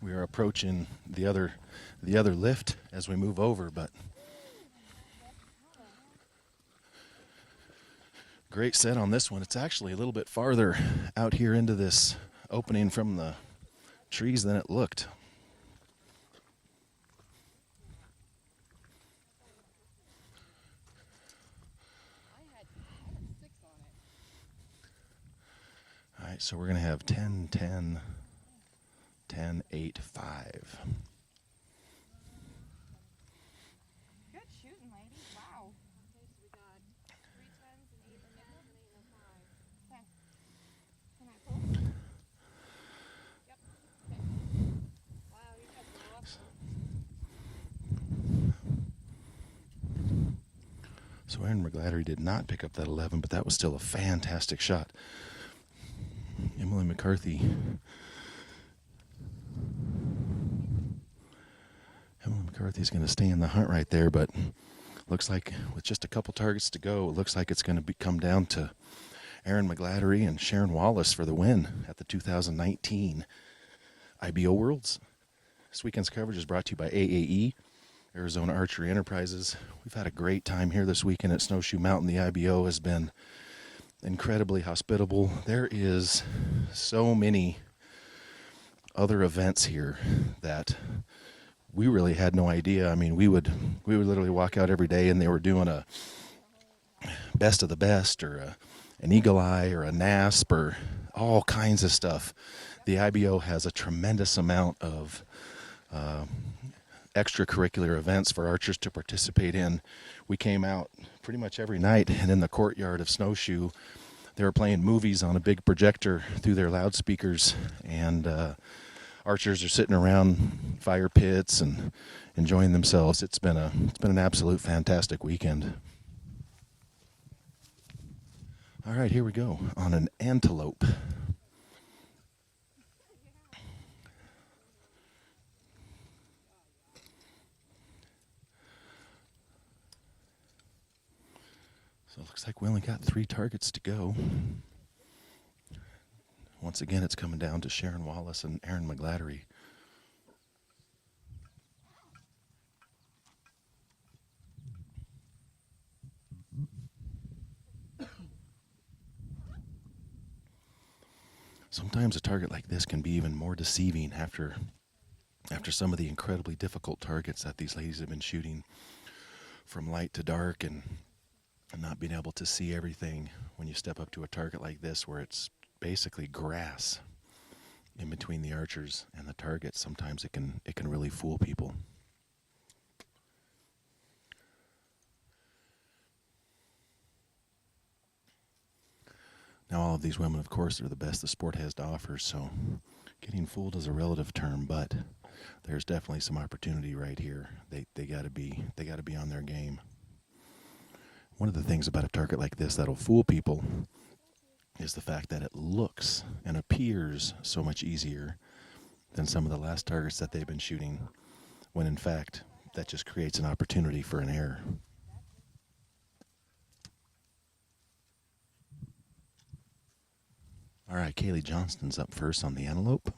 We are approaching the other lift as we move over, but great set on this one. It's actually a little bit farther out here into this opening from the trees than it looked. All right, so we're going to have 10, 10, 10, 8, 5. Good shooting, lady. Wow. Okay, so we got 3 10s, an 8, a nickel, an 8, and a 5. Okay. Can I pull? Yep. Okay. Wow, you guys are awesome. So Erin Mcgladdery did not pick up that 11, but that was still a fantastic shot. Emily McCarthy. Emily McCarthy's going to stay in the hunt right there, but looks like with just a couple targets to go, it looks like it's going to come down to Erin Mcgladdery and Sharon Wallace for the win at the 2019 IBO Worlds This weekend's coverage is brought to you by AAE, Arizona Archery Enterprises. We've had a great time here this weekend at Snowshoe Mountain. The IBO has been incredibly hospitable. There is so many other events here that we really had no idea. I mean, we would literally walk out every day and they were doing a best of the best or an eagle eye or a NASP or all kinds of stuff. The IBO has a tremendous amount of extracurricular events for archers to participate in. We came out pretty much every night, and in the courtyard of Snowshoe, they were playing movies on a big projector through their loudspeakers, and archers are sitting around fire pits and enjoying themselves. It's been an absolute fantastic weekend. All right, here we go on an antelope. So it looks like we only got 3 targets to go. Once again, it's coming down to Sharon Wallace and Mcgladdery. Sometimes a target like this can be even more deceiving after some of the incredibly difficult targets that these ladies have been shooting from light to dark and not being able to see everything. When you step up to a target like this where it's basically grass in between the archers and the targets, sometimes it can really fool people. Now, all of these women, of course, are the best the sport has to offer, so getting fooled is a relative term, but there's definitely some opportunity right here. They gotta be on their game. One of the things about a target like this that'll fool people is the fact that it looks and appears so much easier than some of the last targets that they've been shooting, when in fact that just creates an opportunity for an error. All right, Kaylee Johnston's up first on the antelope.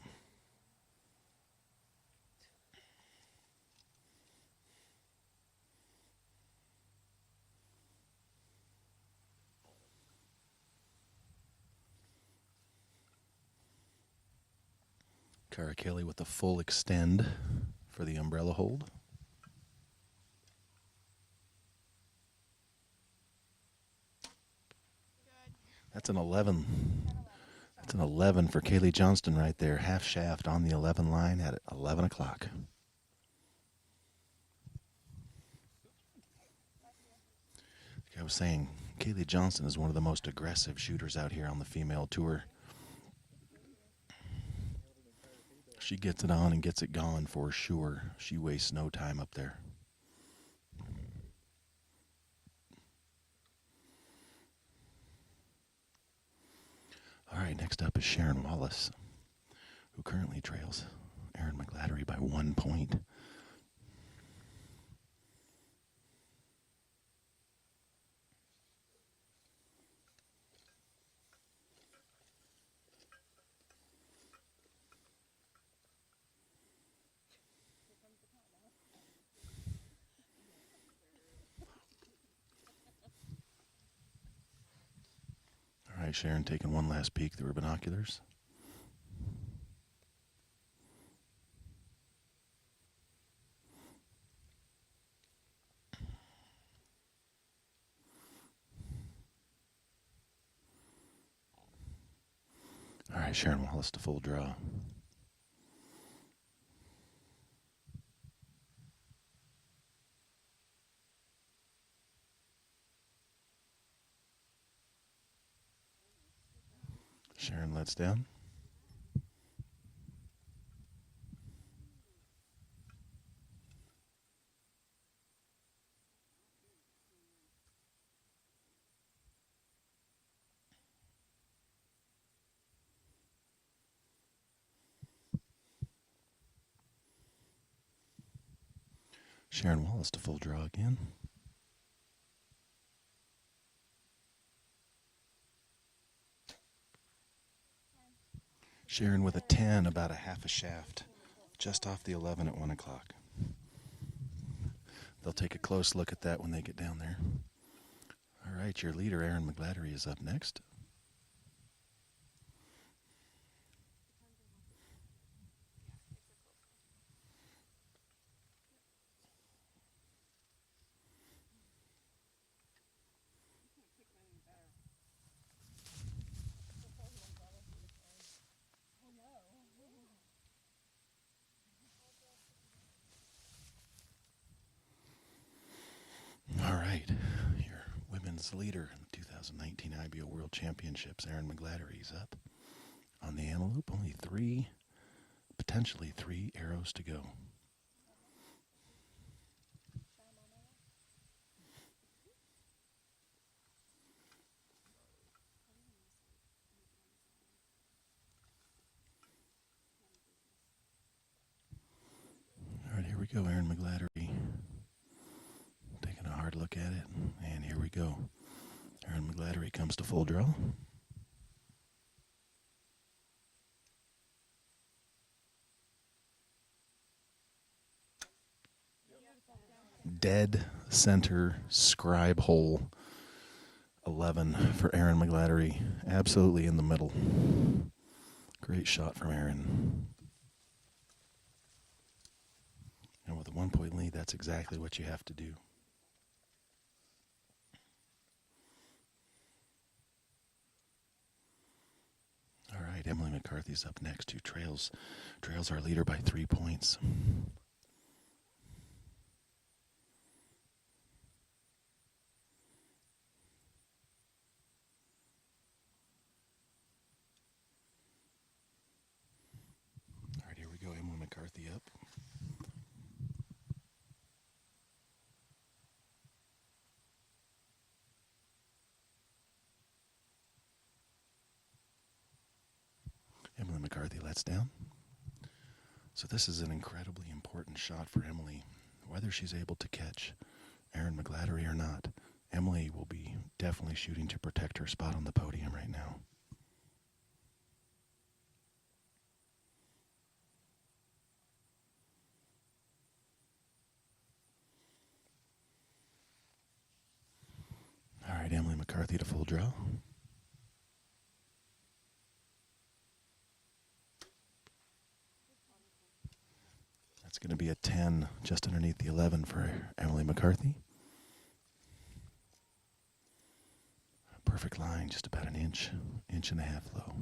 Cara Kelly with the full extend for the umbrella hold. That's an 11. That's an 11 for Kaylee Johnston right there. Half shaft on the 11 line at 11 o'clock. Like I was saying, Kaylee Johnston is one of the most aggressive shooters out here on the female tour. She gets it on and gets it gone for sure. She wastes no time up there. All right, next up is Sharon Wallace, who currently trails Mcgladdery by 1 point. All right, Sharon taking one last peek through her binoculars. All right, Sharon Wallace to full draw. Sharon lets down. Sharon Wallace to full draw again. Sharon with a 10, about a half a shaft just off the 11 at 1 o'clock. They'll take a close look at that when they get down there. All right, your leader, Aaron Mcgladdery, is up next. All right, your women's leader in the 2019 IBO World Championships, Aaron Mcgladdery, is up. On the antelope, only potentially three arrows to go. All right, here we go, Aaron Mcgladdery. Taking a hard look at it, and here we go. Aaron Mcgladdery comes to full draw. Dead center scribe hole 11 for Aaron Mcgladdery. Absolutely in the middle. Great shot from Aaron. And with a 1-point lead, that's exactly what you have to do. All right, Emily McCarthy's up next, who trails our leader by 3 points. All right, here we go, Emily McCarthy up. Emily McCarthy lets down. So this is an incredibly important shot for Emily. Whether she's able to catch Aaron Mcgladdery or not, Emily will be definitely shooting to protect her spot on the podium right now. All right, Emily McCarthy to full draw. That's going to be a 10 just underneath the 11 for Emily McCarthy. Perfect line, just about an inch and a half low.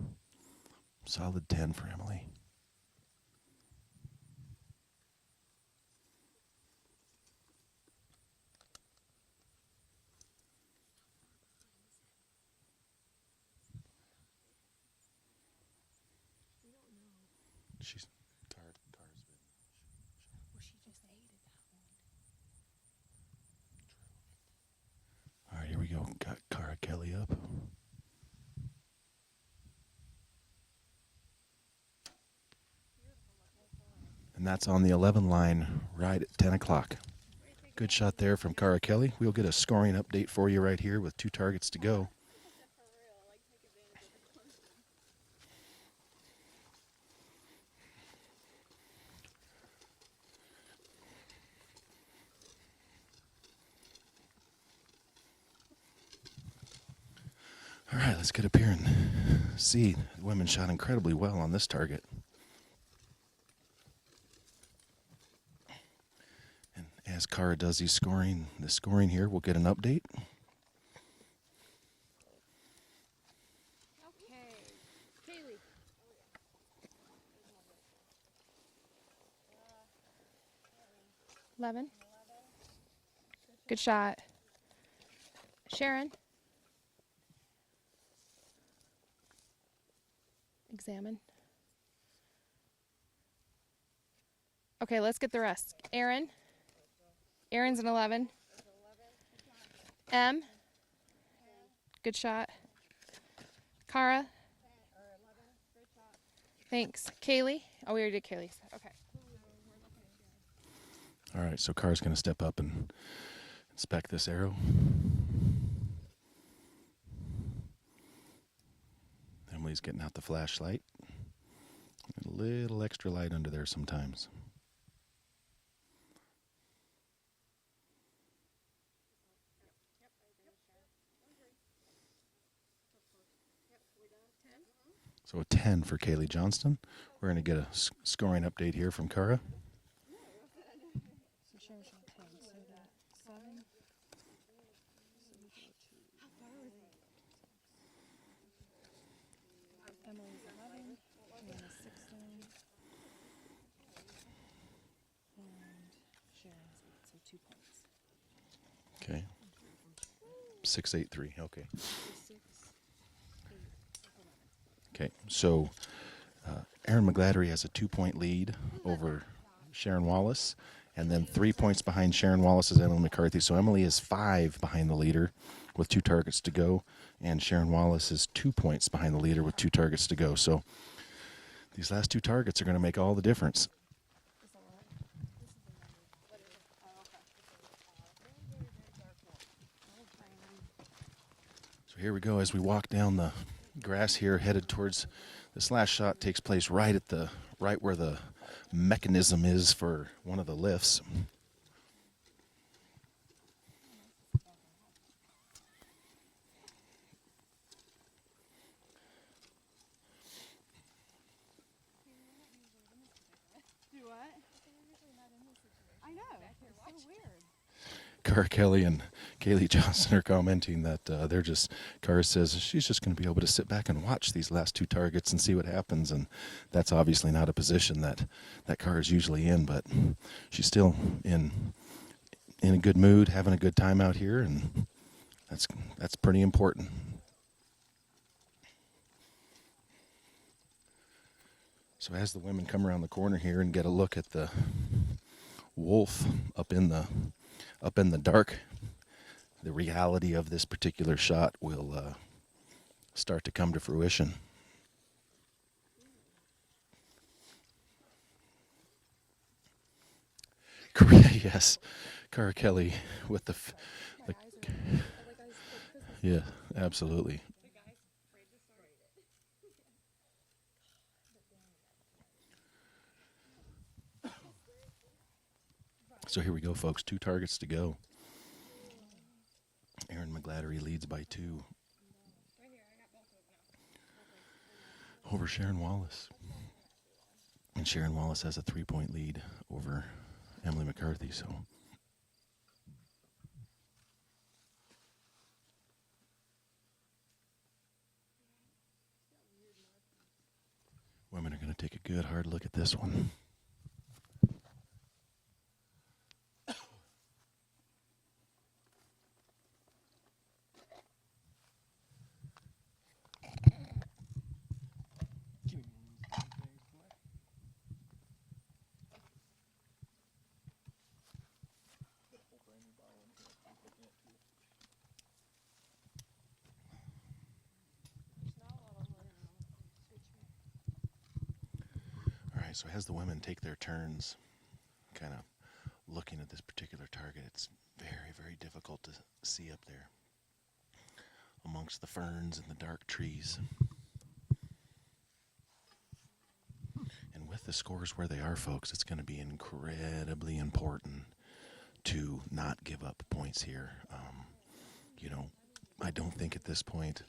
Solid 10 for Emily. She's Cara's been. Well, she just ate that one. All right, here we go. Got Cara Kelly up. And that's on the 11 line right at 10 o'clock. Good shot there from Cara Kelly. We'll get a scoring update for you right here with 2 targets to go. All right, let's get up here and see. The women shot incredibly well on this target. And as Cara does the scoring here, we'll get an update. Okay. Kaylee. 11. Good shot. Sharon. Examine. Okay, let's get the rest. Aaron. Aaron's an 11. M. Good shot. Cara. Thanks. Kaylee. Oh, we already did Kaylee's. Okay. All right, so Cara's going to step up and inspect this arrow. Emily's getting out the flashlight. A little extra light under there sometimes. So a 10 for Kaylee Johnston. We're going to get a scoring update here from Cara. So Sharon shot 10. So that 7. So we go to Emily's 11. Hannah's 16. And Sharon's 8. So 2 points. Okay. 6-8-3. Okay. 6, 8, 11. Okay. So Erin Mcgladdery has a 2-point lead over Sharon Wallace, and then 3 points behind Sharon Wallace is Emily McCarthy. So Emily is 5 behind the leader with 2 targets to go, and Sharon Wallace is 2 points behind the leader with 2 targets to go. So these last 2 targets are going to make all the difference. So here we go as we walk down the grass here, headed towards this last shot. Takes place right where the mechanism is for one of the lifts. Do what? I know. It's so weird. Cara Kelly and Kaylee Johnson are commenting that Cara says she's just going to be able to sit back and watch these last 2 targets and see what happens, and that's obviously not a position that Cara's usually in, but she's still in a good mood, having a good time out here, and that's pretty important. So as the women come around the corner here and get a look at the wolf up in the dark, the reality of this particular shot will start to come to fruition. Yes, Cara Kelly with the yeah, absolutely. So here we go, folks. 2 targets to go. Erin Mcgladdery leads by 2 over Sharon Wallace. And Sharon Wallace has a 3-point lead over Emily McCarthy. So women are going to take a good hard look at this one. So as the women take their turns kind of looking at this particular target, it's very, very difficult to see up there amongst the ferns and the dark trees. And with the scores where they are, folks, it's going to be incredibly important to not give up points here. I don't think at this point,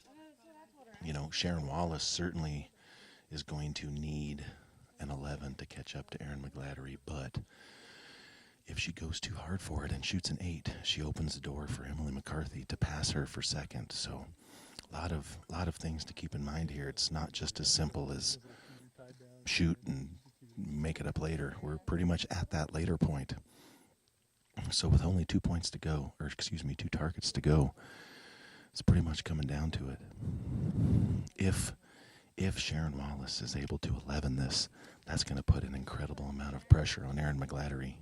Sharon Wallace certainly is going to need an 11 to catch up to Erin Mcgladdery, but if she goes too hard for it and shoots an 8, she opens the door for Emily McCarthy to pass her for second. So a lot of things to keep in mind here. It's not just as simple as shoot and make it up later. We're pretty much at that later point. So with only 2 points to go, 2 targets to go, it's pretty much coming down to it. If Sharon Wallace is able to 11 this, that's going to put an incredible amount of pressure on Erin Mcgladdery.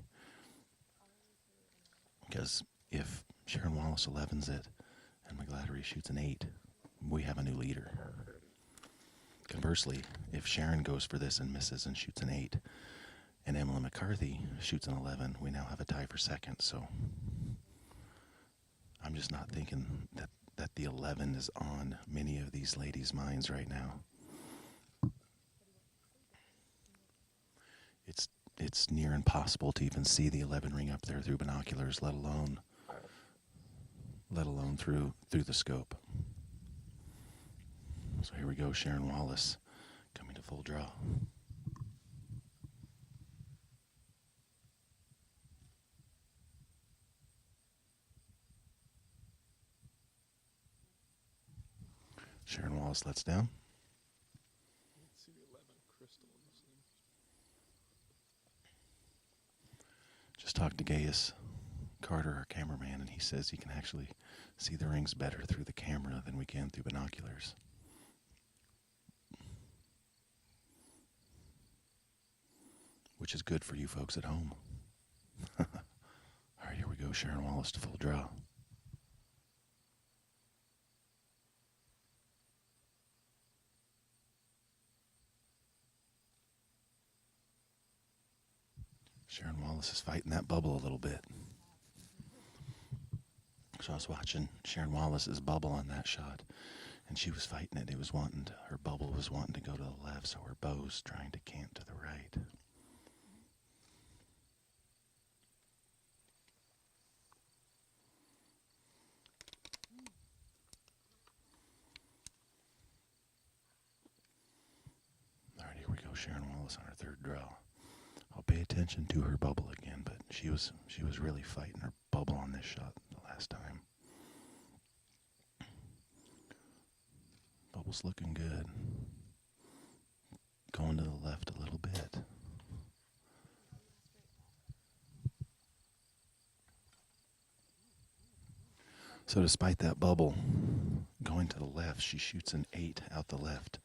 Because if Sharon Wallace 11s it and Mcgladdery shoots an 8, we have a new leader. Conversely, if Sharon goes for this and misses and shoots an 8, and Emily McCarthy shoots an 11, we now have a tie for second. So I'm just not thinking that the 11 is on many of these ladies' minds right now. it's near impossible to even see the 11 ring up there through binoculars, let alone through the scope. So here we go, Sharon Wallace coming to full draw. Sharon Wallace lets down. Let's see the 11 crystal in this thing. Just talked to Gaius Carter, our cameraman, and he says he can actually see the rings better through the camera than we can through binoculars. Which is good for you folks at home. All right, here we go. Sharon Wallace to full draw. Sharon Wallace is fighting that bubble a little bit. So I was watching Sharon Wallace's bubble on that shot, and she was fighting it. It was her bubble was wanting to go to the left, so her bow's trying to cant to the right. All right, here we go. Sharon Wallace on her third draw. I'll pay attention to her bubble again, but she was really fighting her bubble on this shot the last time. Bubble's looking good. Going to the left a little bit. So despite that bubble going to the left, she shoots an 8 out the left.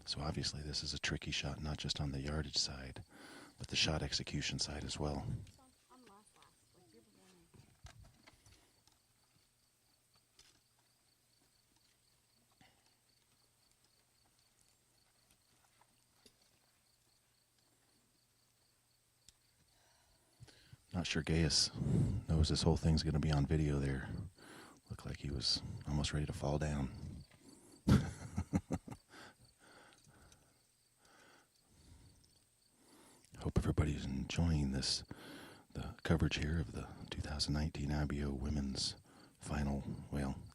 So obviously this is a tricky shot, not just on the yardage side, but the shot execution side as well. Not sure Gaius knows this whole thing's going to be on video there. Looked like he was almost ready to fall down. Hope everybody's enjoying the coverage here of the 2019 IBO Women's Final,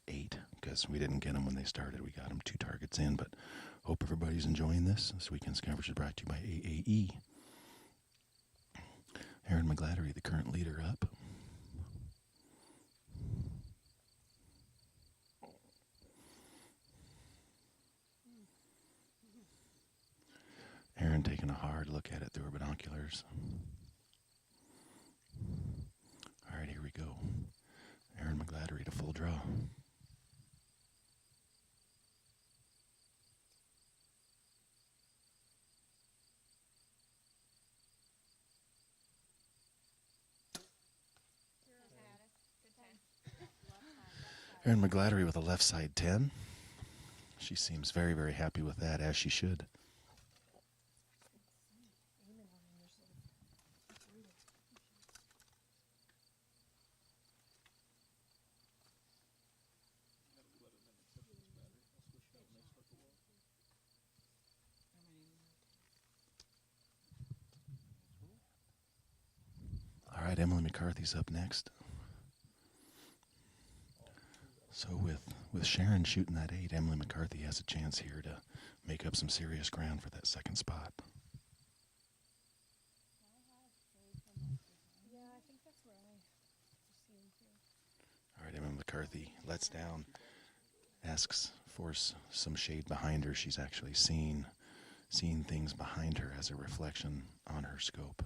8, because we didn't get them when they started. We got them 2 targets in, but hope everybody's enjoying this. This weekend's coverage is brought to you by AAE. Mcgladdery, the current leader, up. Erin taking a hard look at it through her binoculars. All right, here we go. Erin Mcgladdery to full draw. Erin Mcgladdery with a left side 10. She seems very, very happy with that, as she should. All right, Emily McCarthy's up next. So with Sharon shooting that 8, Emily McCarthy has a chance here to make up some serious ground for that second spot. Yeah, I think that's where I just see him too. All right, Emily McCarthy lets down, asks for some shade behind her. She's actually seeing things behind her as a reflection on her scope.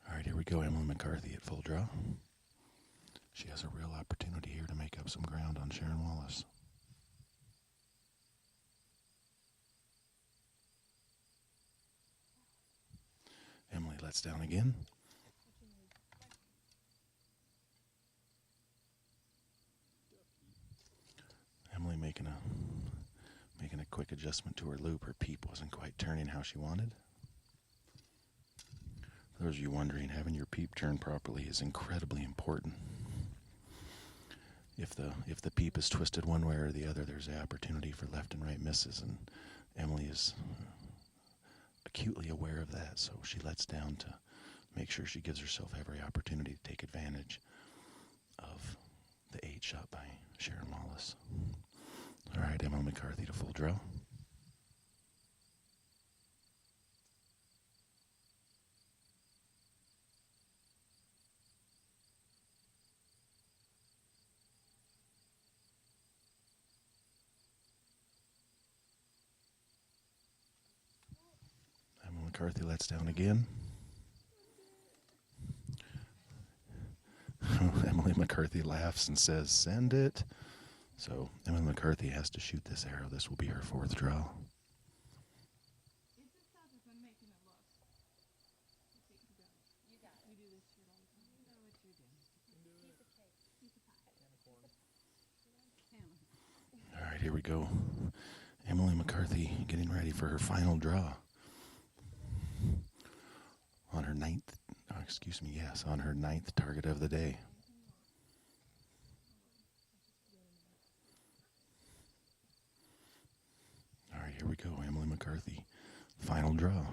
All right, here we go, Emily McCarthy at full draw. She has a real opportunity here to make up some ground on Sharon Wallace. Emily lets down again. Emily making a quick adjustment to her loop. Her peep wasn't quite turning how she wanted. those of you wondering, having your peep turn properly is incredibly important. If the peep is twisted one way or the other, there's the opportunity for left and right misses, and Emily is acutely aware of that, so she lets down to make sure she gives herself every opportunity to take advantage of the 8 shot by Sharon Wallace. All right, Emily McCarthy to full draw. Emily McCarthy lets down again. Emily McCarthy laughs and says, "Send it." So Emily McCarthy has to shoot this arrow. This will be her 4th draw. It's just tough if I'm making it look. You got it. We do this shit all the time. You know what you do. Piece of cake. Piece of pie. All right, here we go. Emily McCarthy getting ready for her final draw. On her 9th, on her 9th target of the day. All right, here we go. Emily McCarthy, final draw.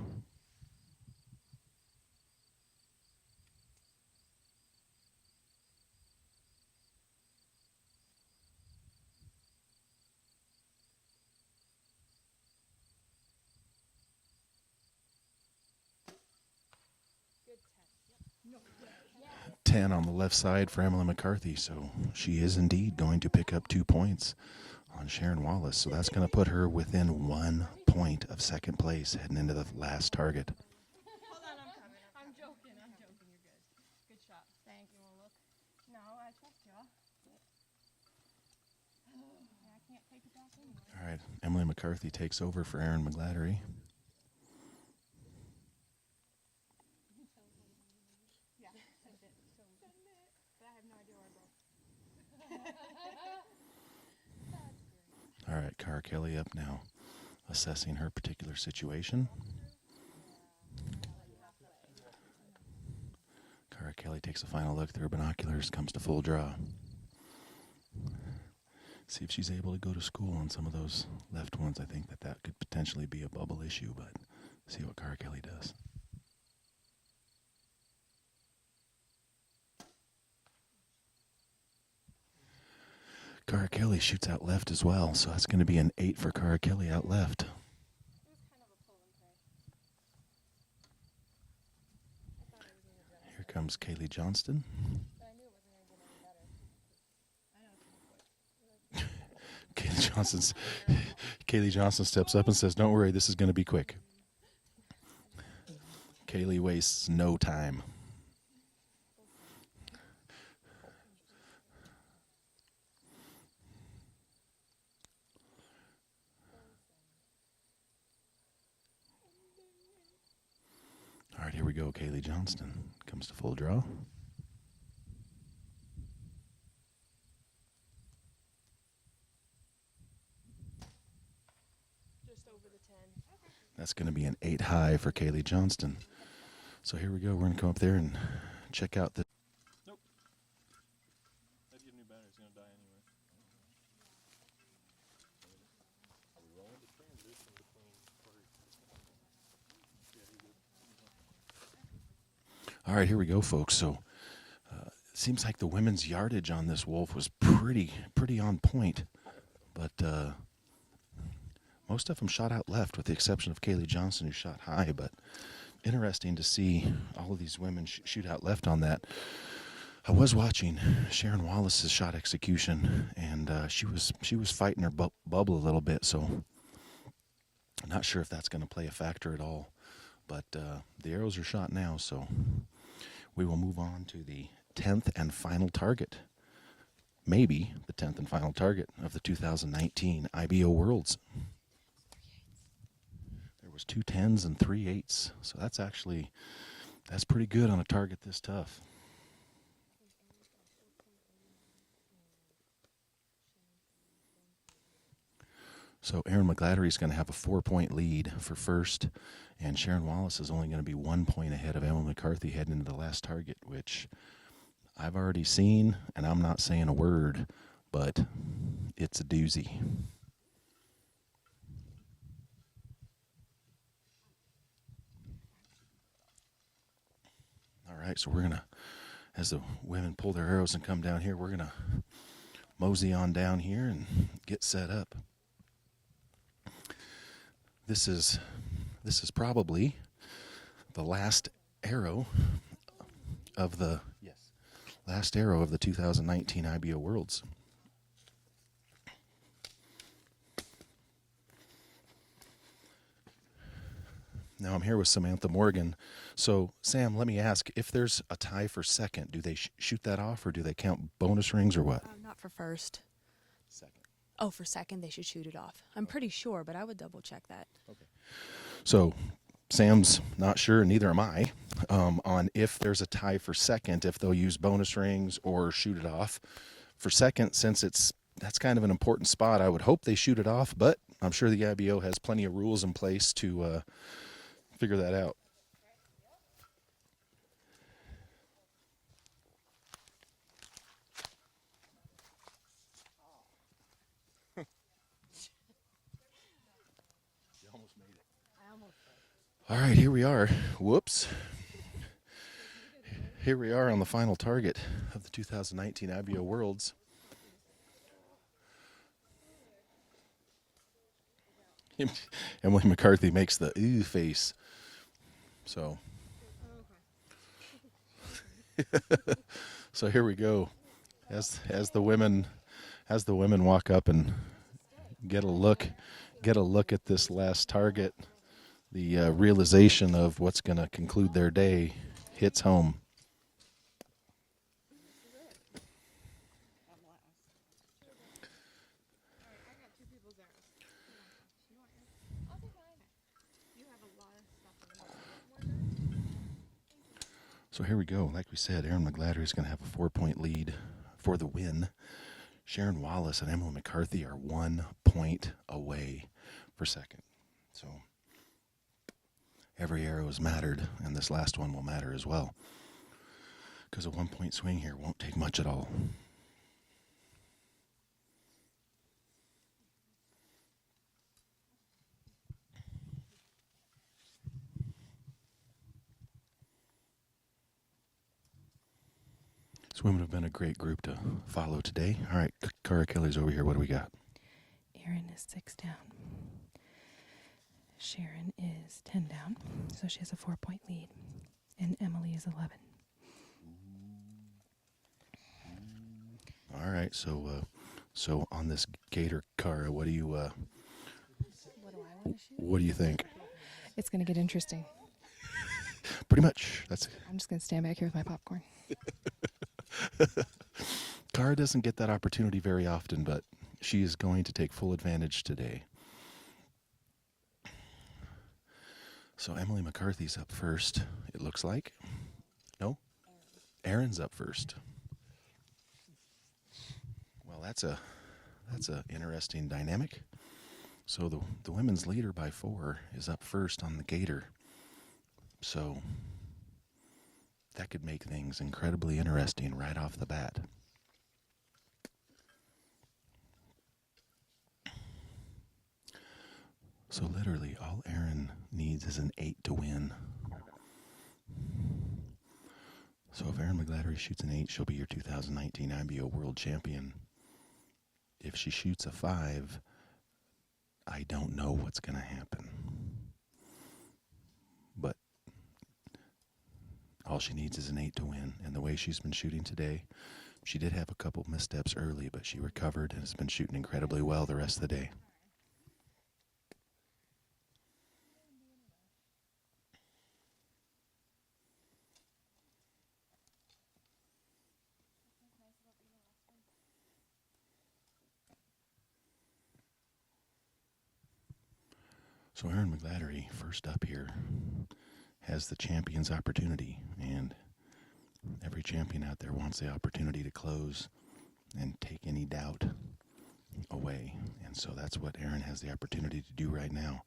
Good 10. Yep. No. 10 on the left side for Emily McCarthy, so she is indeed going to pick up 2 points on Sharon Wallace. So that's going to put her within 1 point of 2nd place heading into the last target. Hold on, I'm coming. I'm joking. You're good. Good shot. Thanks. You want to look? No, I trust you. I can't take it back anymore. All right, Emily McCarthy takes over for Erin Mcgladdery. Yeah, send it. But I have no idea where I go. All right, Cara Kelly up now, assessing her particular situation. Cara Kelly takes a final look through her binoculars, comes to full draw. See if she's able to go to school on some of those left ones. I think that could potentially be a bubble issue, but see what Cara Kelly does. Cara Kelly shoots out left as well, so that's going to be an 8 for Cara Kelly out left. It was kind of a pull and pray. I thought I was going to jump. Here comes Kaylee Johnston. But I knew it wasn't going to get any better. I know it's going to quit. Kaylee Johnson steps up and says, "Don't worry, this is going to be quick." Kaylee wastes no time. All right, here we go. Kaylee Johnston comes to full draw. Just over the 10. Okay. That's going to be an 8 high for Kaylee Johnston. So here we go. We're going to come up there and check out the. Nope. That'd get a new battery. It's going to die anyway. Are we rolling the transition between parties? Yeah, you're good. All right, here we go, folks. So it seems like the women's yardage on this wolf was pretty on point, but most of them shot out left, with the exception of Kaylee Johnson, who shot high. But interesting to see all of these women shoot out left on that. I was watching Sharon Wallace's shot execution, and she was fighting her bubble a little bit. So I'm not sure if that's going to play a factor at all. But the arrows are shot now, so we will move on to the 10th and final target. Maybe the 10th and final target of the 2019 IBO Worlds. There was 2 10s and 3 8s, so that's pretty good on a target this tough. So Aaron Mcgladdery is going to have a 4-point lead for first, and Sharon Wallace is only going to be 1 point ahead of Emily McCarthy heading into the last target, which I've already seen, and I'm not saying a word, but it's a doozy. All right, so we're going to, as the women pull their arrows and come down here, we're going to mosey on down here and get set up. This is probably the last arrow of the 2019 IBO Worlds. Now I'm here with Samantha Morgan. So Sam, let me ask, if there's a tie for second, do they shoot that off, or do they count bonus rings, or what? Not for first. Second. Oh, for second they should shoot it off. I'm pretty sure, but I would double check that. Okay. So Sam's not sure, neither am I, on if there's a tie for second, if they'll use bonus rings or shoot it off. For second, since that's kind of an important spot, I would hope they shoot it off, but I'm sure the IBO has plenty of rules in place to figure that out. You almost made it. All right, here we are. Whoops. Here we are on the final target of the 2019 IBO Worlds. Emily McCarthy makes the ooh face. So, so here we go. As the women walk up and get a look at this last target, the realization of what's going to conclude their day hits home. So here we go. Like we said, Aaron Mcgladdery is going to have a 4-point lead for the win. Sharon Wallace and Emily McCarthy are 1 point away for second. So every arrow has mattered, and this last one will matter as well, because a 1-point swing here won't take much at all. These women have been a great group to follow today. All right, Cara Kelly's over here. What do we got? Erin is 6 down. Sharon is 10 down, so she has a 4-point lead. And Emily is 11. All right, so on this gator, Cara, what do you What do I want to shoot? what do you think? It's going to get interesting. Pretty much. That's I'm just going to stand back here with my popcorn. Cara doesn't get that opportunity very often, but she is going to take full advantage today. So Emily McCarthy's up first, it looks like. No? Erin's up first. Well, that's a interesting dynamic. So the women's leader by 4 is up first on the gator. So that could make things incredibly interesting right off the bat. So literally all Erin needs is an 8 to win. So if Erin Mcgladdery shoots an 8, she'll be your 2019 IBO World Champion. If she shoots a 5, I don't know what's going to happen. But all she needs is an 8 to win. And the way she's been shooting today, she did have a couple missteps early, but she recovered and has been shooting incredibly well the rest of the day. So Erin Mcgladdery, first up here, has the champion's opportunity, and every champion out there wants the opportunity to close and take any doubt away. And so that's what Erin has the opportunity to do right now.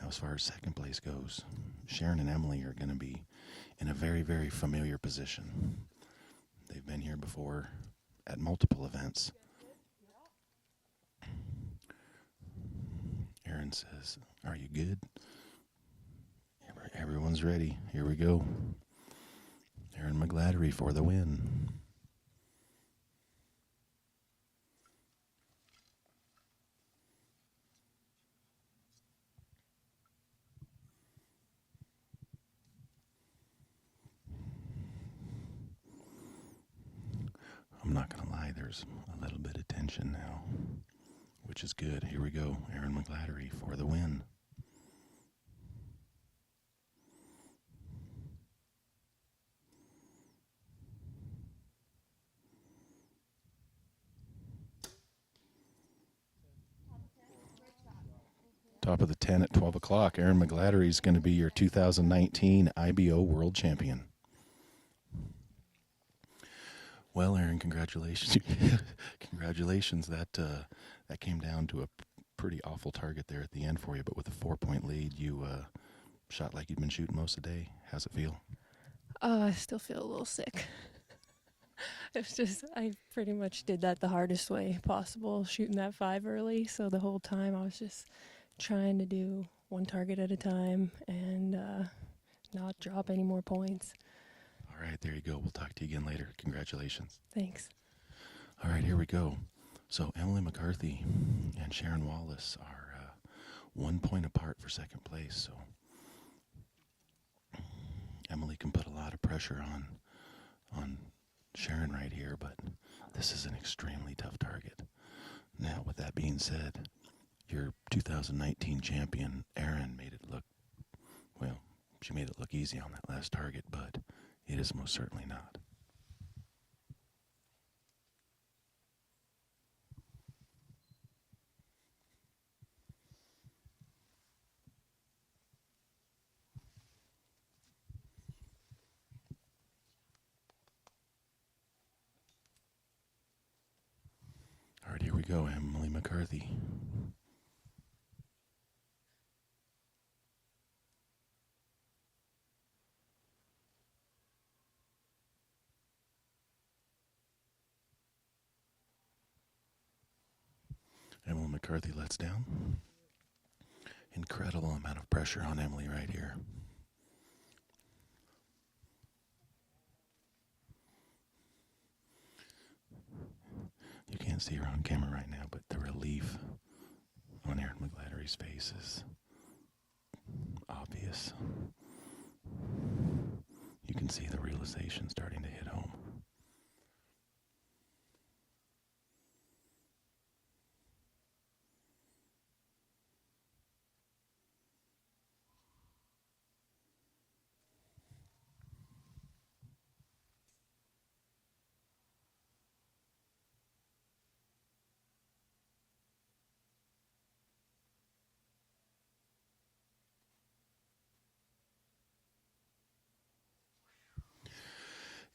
Now, as far as second place goes, Sharon and Emily are going to be in a very, very familiar position. They've been here before at multiple events. Erin says, "Are you good?" Everyone's ready. Here we go. Erin Mcgladdery for the win. I'm not going to lie, there's a little bit of tension now, which is good. Here we go. Erin Mcgladdery for the win. Top of the 10 at 12 o'clock. Erin Mcgladdery is going to be your 2019 IBO World Champion. Well, Erin, congratulations. Congratulations. That came down to a pretty awful target there at the end for you, but with a 4-point lead, you shot like you'd been shooting most of the day. How's it feel? I still feel a little sick. It's just, I pretty much did that the hardest way possible, shooting that 5 early. So the whole time I was just trying to do one target at a time and not drop any more points. All right, there you go. We'll talk to you again later. Congratulations. Thanks. All right, here we go. So Emily McCarthy and Sharon Wallace are 1 point apart for second place. So Emily can put a lot of pressure on Sharon right here, but this is an extremely tough target. Now, with that being said, your 2019 champion, Erin, made it look, well, she made it look easy on that last target, but it is most certainly not. All right, here we go, Emily McCarthy. Emily McCarthy lets down. Incredible amount of pressure on Emily right here. You can't see her on camera right now, but the relief on Erin Mcgladdery's face is obvious. You can see the realization starting to hit home.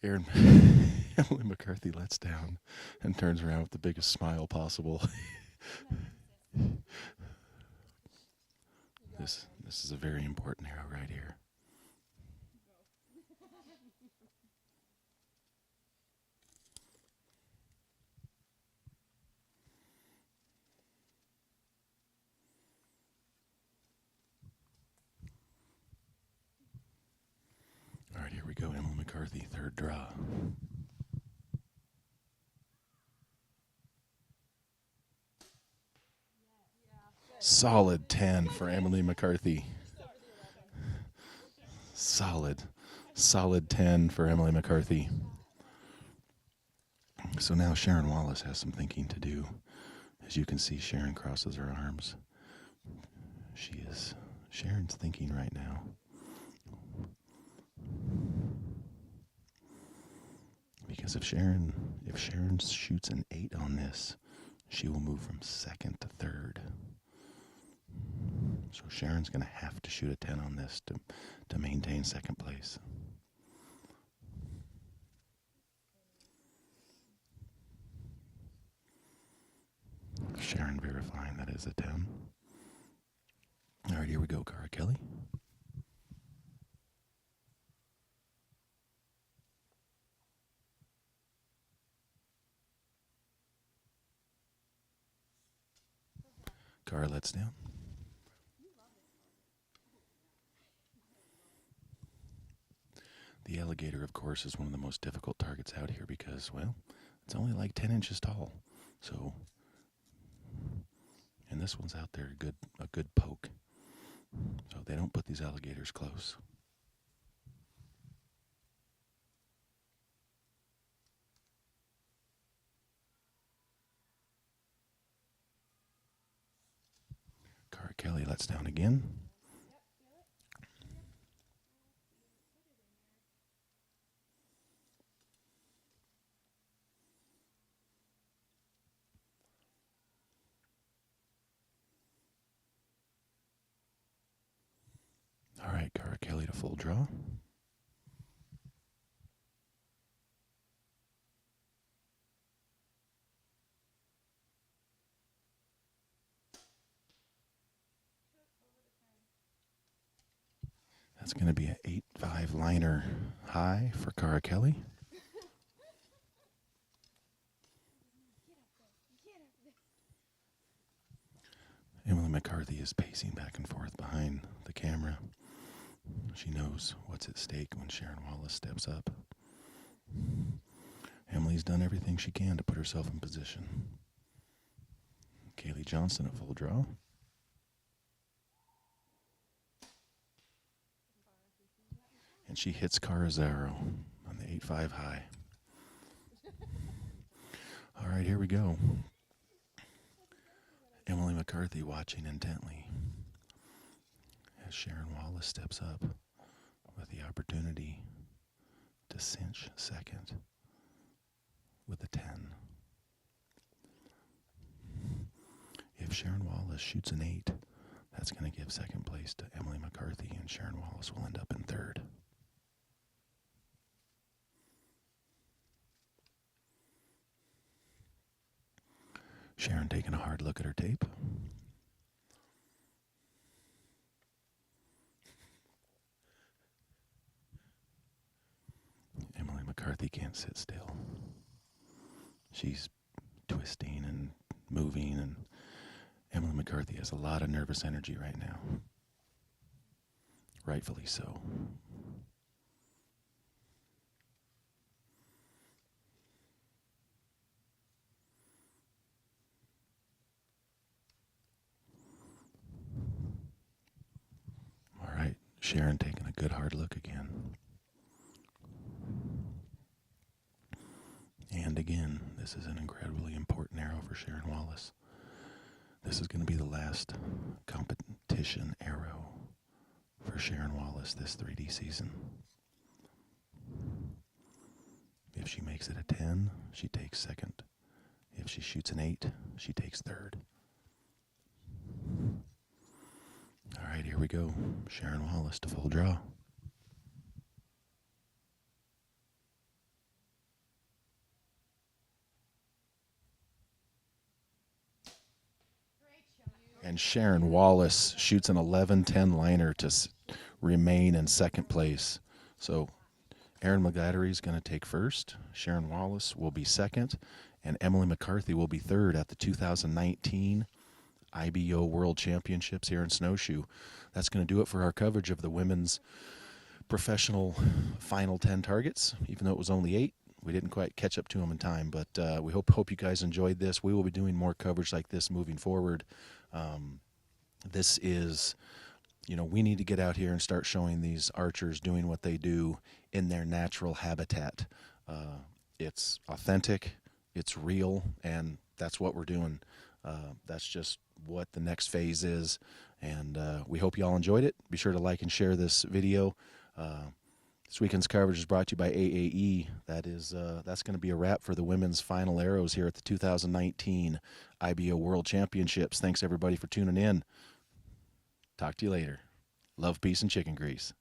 Emily McCarthy lets down and turns around with the biggest smile possible. This is a very important arrow right here. All right, here we go. Emily McCarthy, third draw. Solid 10 for Emily McCarthy. Solid 10 for Emily McCarthy. So now Sharon Wallace has some thinking to do. As you can see, Sharon crosses her arms. Sharon's thinking right now. Because if Sharon shoots an 8 on this, she will move from second to third. So Sharon's going to have to shoot a 10 on this to maintain second place. Sharon verifying that is a 10. All right, here we go, Cara Kelly. Cara lets down. The alligator, of course, is one of the most difficult targets out here because, well, it's only like 10 inches tall. So, and this one's out there a good poke. So they don't put these alligators close. Cara Kelly lets down again. All right, Cara Kelly to full draw. That's going to be an 8-5 liner high for Cara Kelly. Emily Mccarthy is pacing back and forth behind the camera. She knows what's at stake when Sharon Wallace steps up. Emily's done everything she can to put herself in position. Kaylee Johnston at full draw. And she hits Cara's arrow on the 8-5 high. All right, here we go. Emily Mccarthy watching intently as Sharon Wallace steps up with the opportunity to cinch second with a 10. If Sharon Wallace shoots an 8, that's going to give second place to Emily McCarthy, and Sharon Wallace will end up in third. Sharon taking a hard look at her tape. Emily McCarthy can't sit still. She's twisting and moving, and Emily McCarthy has a lot of nervous energy right now. Rightfully so. All right, Sharon taking a good hard look again. And again, this is an incredibly important arrow for Sharon Wallace. This is going to be the last competition arrow for Sharon Wallace this 3D season. If she makes it a 10, she takes second. If she shoots an 8, she takes third. All right, here we go. Sharon Wallace to full draw. And Sharon Wallace shoots an 11-10 liner to remain in second place. So Aaron Mcgladdery is going to take first. Sharon Wallace will be second. And Emily McCarthy will be third at the 2019 IBO World Championships here in Snowshoe. That's going to do it for our coverage of the women's professional final 10 targets. Even though it was only 8, we didn't quite catch up to them in time. But we hope you guys enjoyed this. We will be doing more coverage like this moving forward. This is, we need to get out here and start showing these archers doing what they do in their natural habitat. It's authentic, it's real, and that's what we're doing. That's just what the next phase is, and we hope you all enjoyed it. Be sure to like and share this video. This weekend's coverage is brought to you by AAE. That's going to be a wrap for the women's final arrows here at the 2019 IBO World Championships. Thanks, everybody, for tuning in. Talk to you later. Love, peace, and chicken grease.